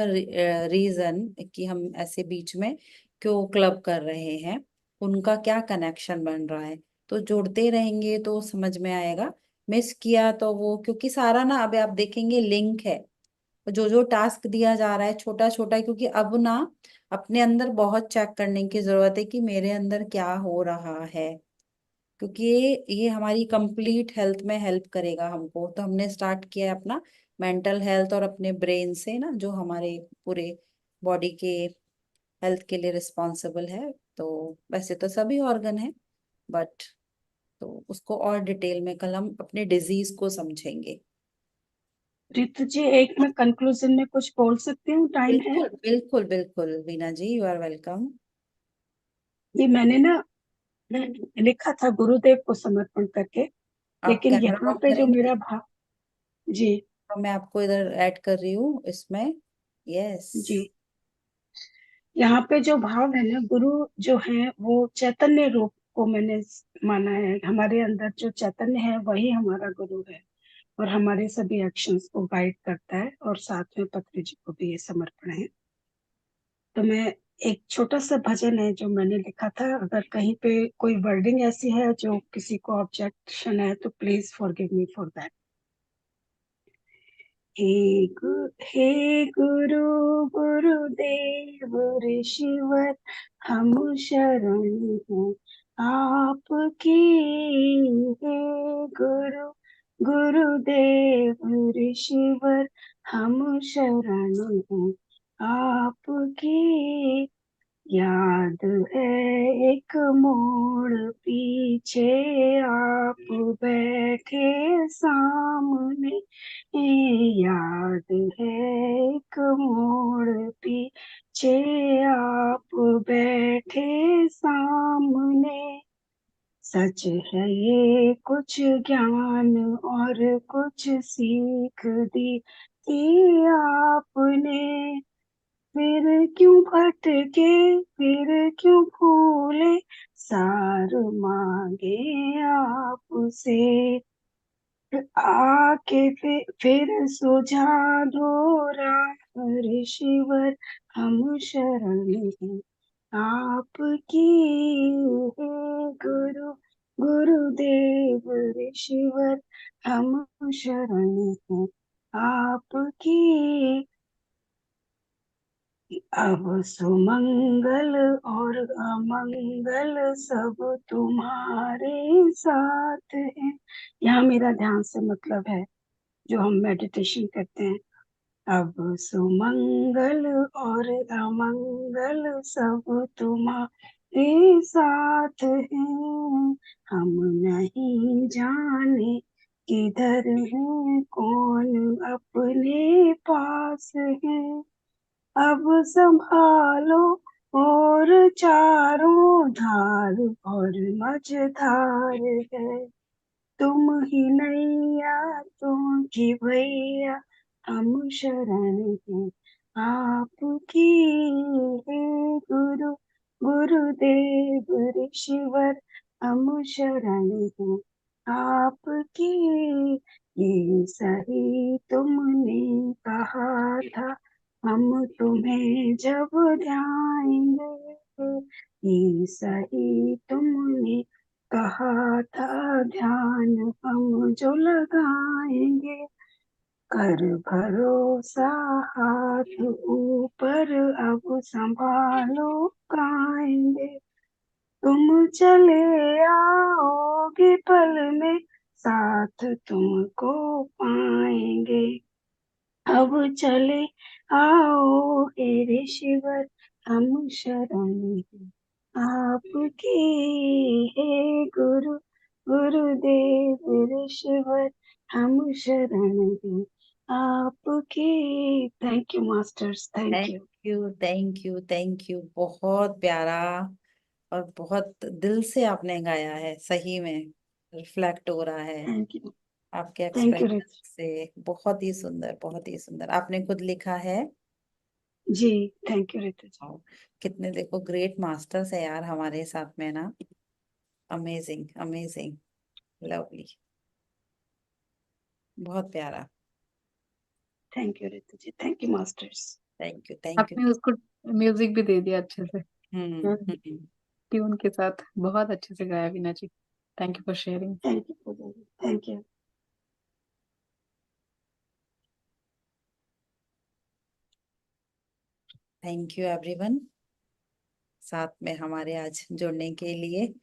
रीजन कि हम ऐसे बीच में क्यों क्लब कर रहे हैं, उनका क्या कनेक्शन बन रहा है। तो जोड़ते रहेंगे तो समझ में आएगा, मिस किया तो वो, क्योंकि सारा ना अब आप देखेंगे लिंक है, जो जो टास्क दिया जा रहा है छोटा छोटा, क्योंकि अब ना अपने अंदर बहुत चेक करने की जरूरत है कि मेरे अंदर क्या हो रहा है, क्योंकि ये हमारी कंप्लीट हेल्थ में हेल्प करेगा हमको। तो हमने स्टार्ट किया है अपना मेंटल हेल्थ और अपने ब्रेन से ना, जो हमारे पूरे बॉडी के हेल्थ के लिए रिस्पॉन्सिबल है। तो वैसे तो सभी ऑर्गन है, बट तो उसको और डिटेल में कल हम अपने डिजीज को समझेंगे। रितु जी, एक मैं कंक्लूजन में कुछ बोल सकती हूँ, टाइम है? बिल्कुल बिल्कुल बिल्कुल वीना जी, यू आर वेलकम। ये मैंने ना लिखा था गुरुदेव को समर्पण करके, आप लेकिन कैमरा यहाँ ऑन पे जो करेंगे, मेरा भाव, जी तो मैं आपको इधर ऐड कर रही हूँ इसमें। यस। जी, यहाँ पे जो भाव है ना, गुरु जो है वो चैतन्य रूप को मैंने माना है। हमारे अंदर जो चैतन्य है वही हमारा गुरु है, और हमारे सभी एक्शंस को गाइड करता है, और साथ में पत्री जी को भी ये समर्पण है। तो मैं, एक छोटा सा भजन है जो मैंने लिखा था, अगर कहीं पे कोई वर्डिंग ऐसी है जो किसी को ऑब्जेक्शन है तो please forgive me for that. हे गुरु गुरुदेव ऋषिवर, हम शरण हैं आपकी। हे गुरु गुरुदेव ऋषिवर, हम शरण हैं आपकी। याद है एक मोड़ पीछे, आप बैठे सामने। याद है एक मोड़ पीछे, आप बैठे सामने। सच है ये कुछ ज्ञान और कुछ सीख दी थी आपने। फिर क्यों भटके, फिर क्यों भूले, सार मांगे आपसे। आके फिर सुझा दो राह ऋषिवर, हम शरण हैं आपकी। हे गुरु गुरुदेव ऋषिवर, हम शरण हैं आपकी। अब सुमंगल और अमंगल सब तुम्हारे साथ है। यहाँ मेरा ध्यान से मतलब है, जो हम मेडिटेशन करते हैं। अब सुमंगल और अमंगल सब तुम्हारे तेरे साथ हैं, हम नहीं जाने किधर है, कौन अपने पास है। अब संभालो और चारों धार और मझधार है। तुम ही नैया तुम की भैया, हम शरण हैं आपकी। हे गुरु गुरुदेव ऋषिवर, हम शरण हैं आपकी। ये सही तुमने कहा था, हम तुम्हें जब ध्याएंगे। ये सही तुमने कहा था, ध्यान हम जो लगाएंगे। कर भरोसा हाथ ऊपर, अब संभालो काएंगे। तुम चले आओगे पल में, साथ तुमको पाएंगे। अब चले आओ हे ऋषिवर, हम शरण हैं आपकी। हे गुरु गुरुदेव ऋषिवर, हम शरण हैं आपकी। Thank you masters, thank you. Thank you thank you, बहुत प्यारा और बहुत दिल से आपने गाया है, सही में रिफ्लेक्ट हो रहा है थैंक यू, आपके थैंक यू एक्सप्रेशन से। बहुत ही सुंदर, बहुत ही सुंदर। आपने खुद लिखा है। जी। Thank you Ritu ji. Wow, कितने देखो ग्रेट मास्टर्स है यार हमारे साथ में ना। अमेजिंग अमेजिंग, लवली, बहुत प्यारा। Thank you Ritu ji, thank you masters. Thank you. आपने उसको म्यूजिक भी दे दिया अच्छे से, हम्म। ट्यून के साथ बहुत अच्छे से गाया Veena ji. Thank you for sharing. Thank you Pooja ji, thank you. Thank you everyone, साथ में हमारे आज जुड़ने के लिए।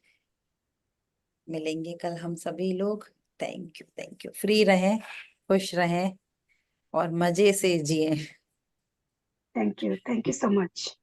मिलेंगे कल हम सभी लोग। Thank you. फ्री रहें, खुश रहें और मजे से जिए। Thank you so much.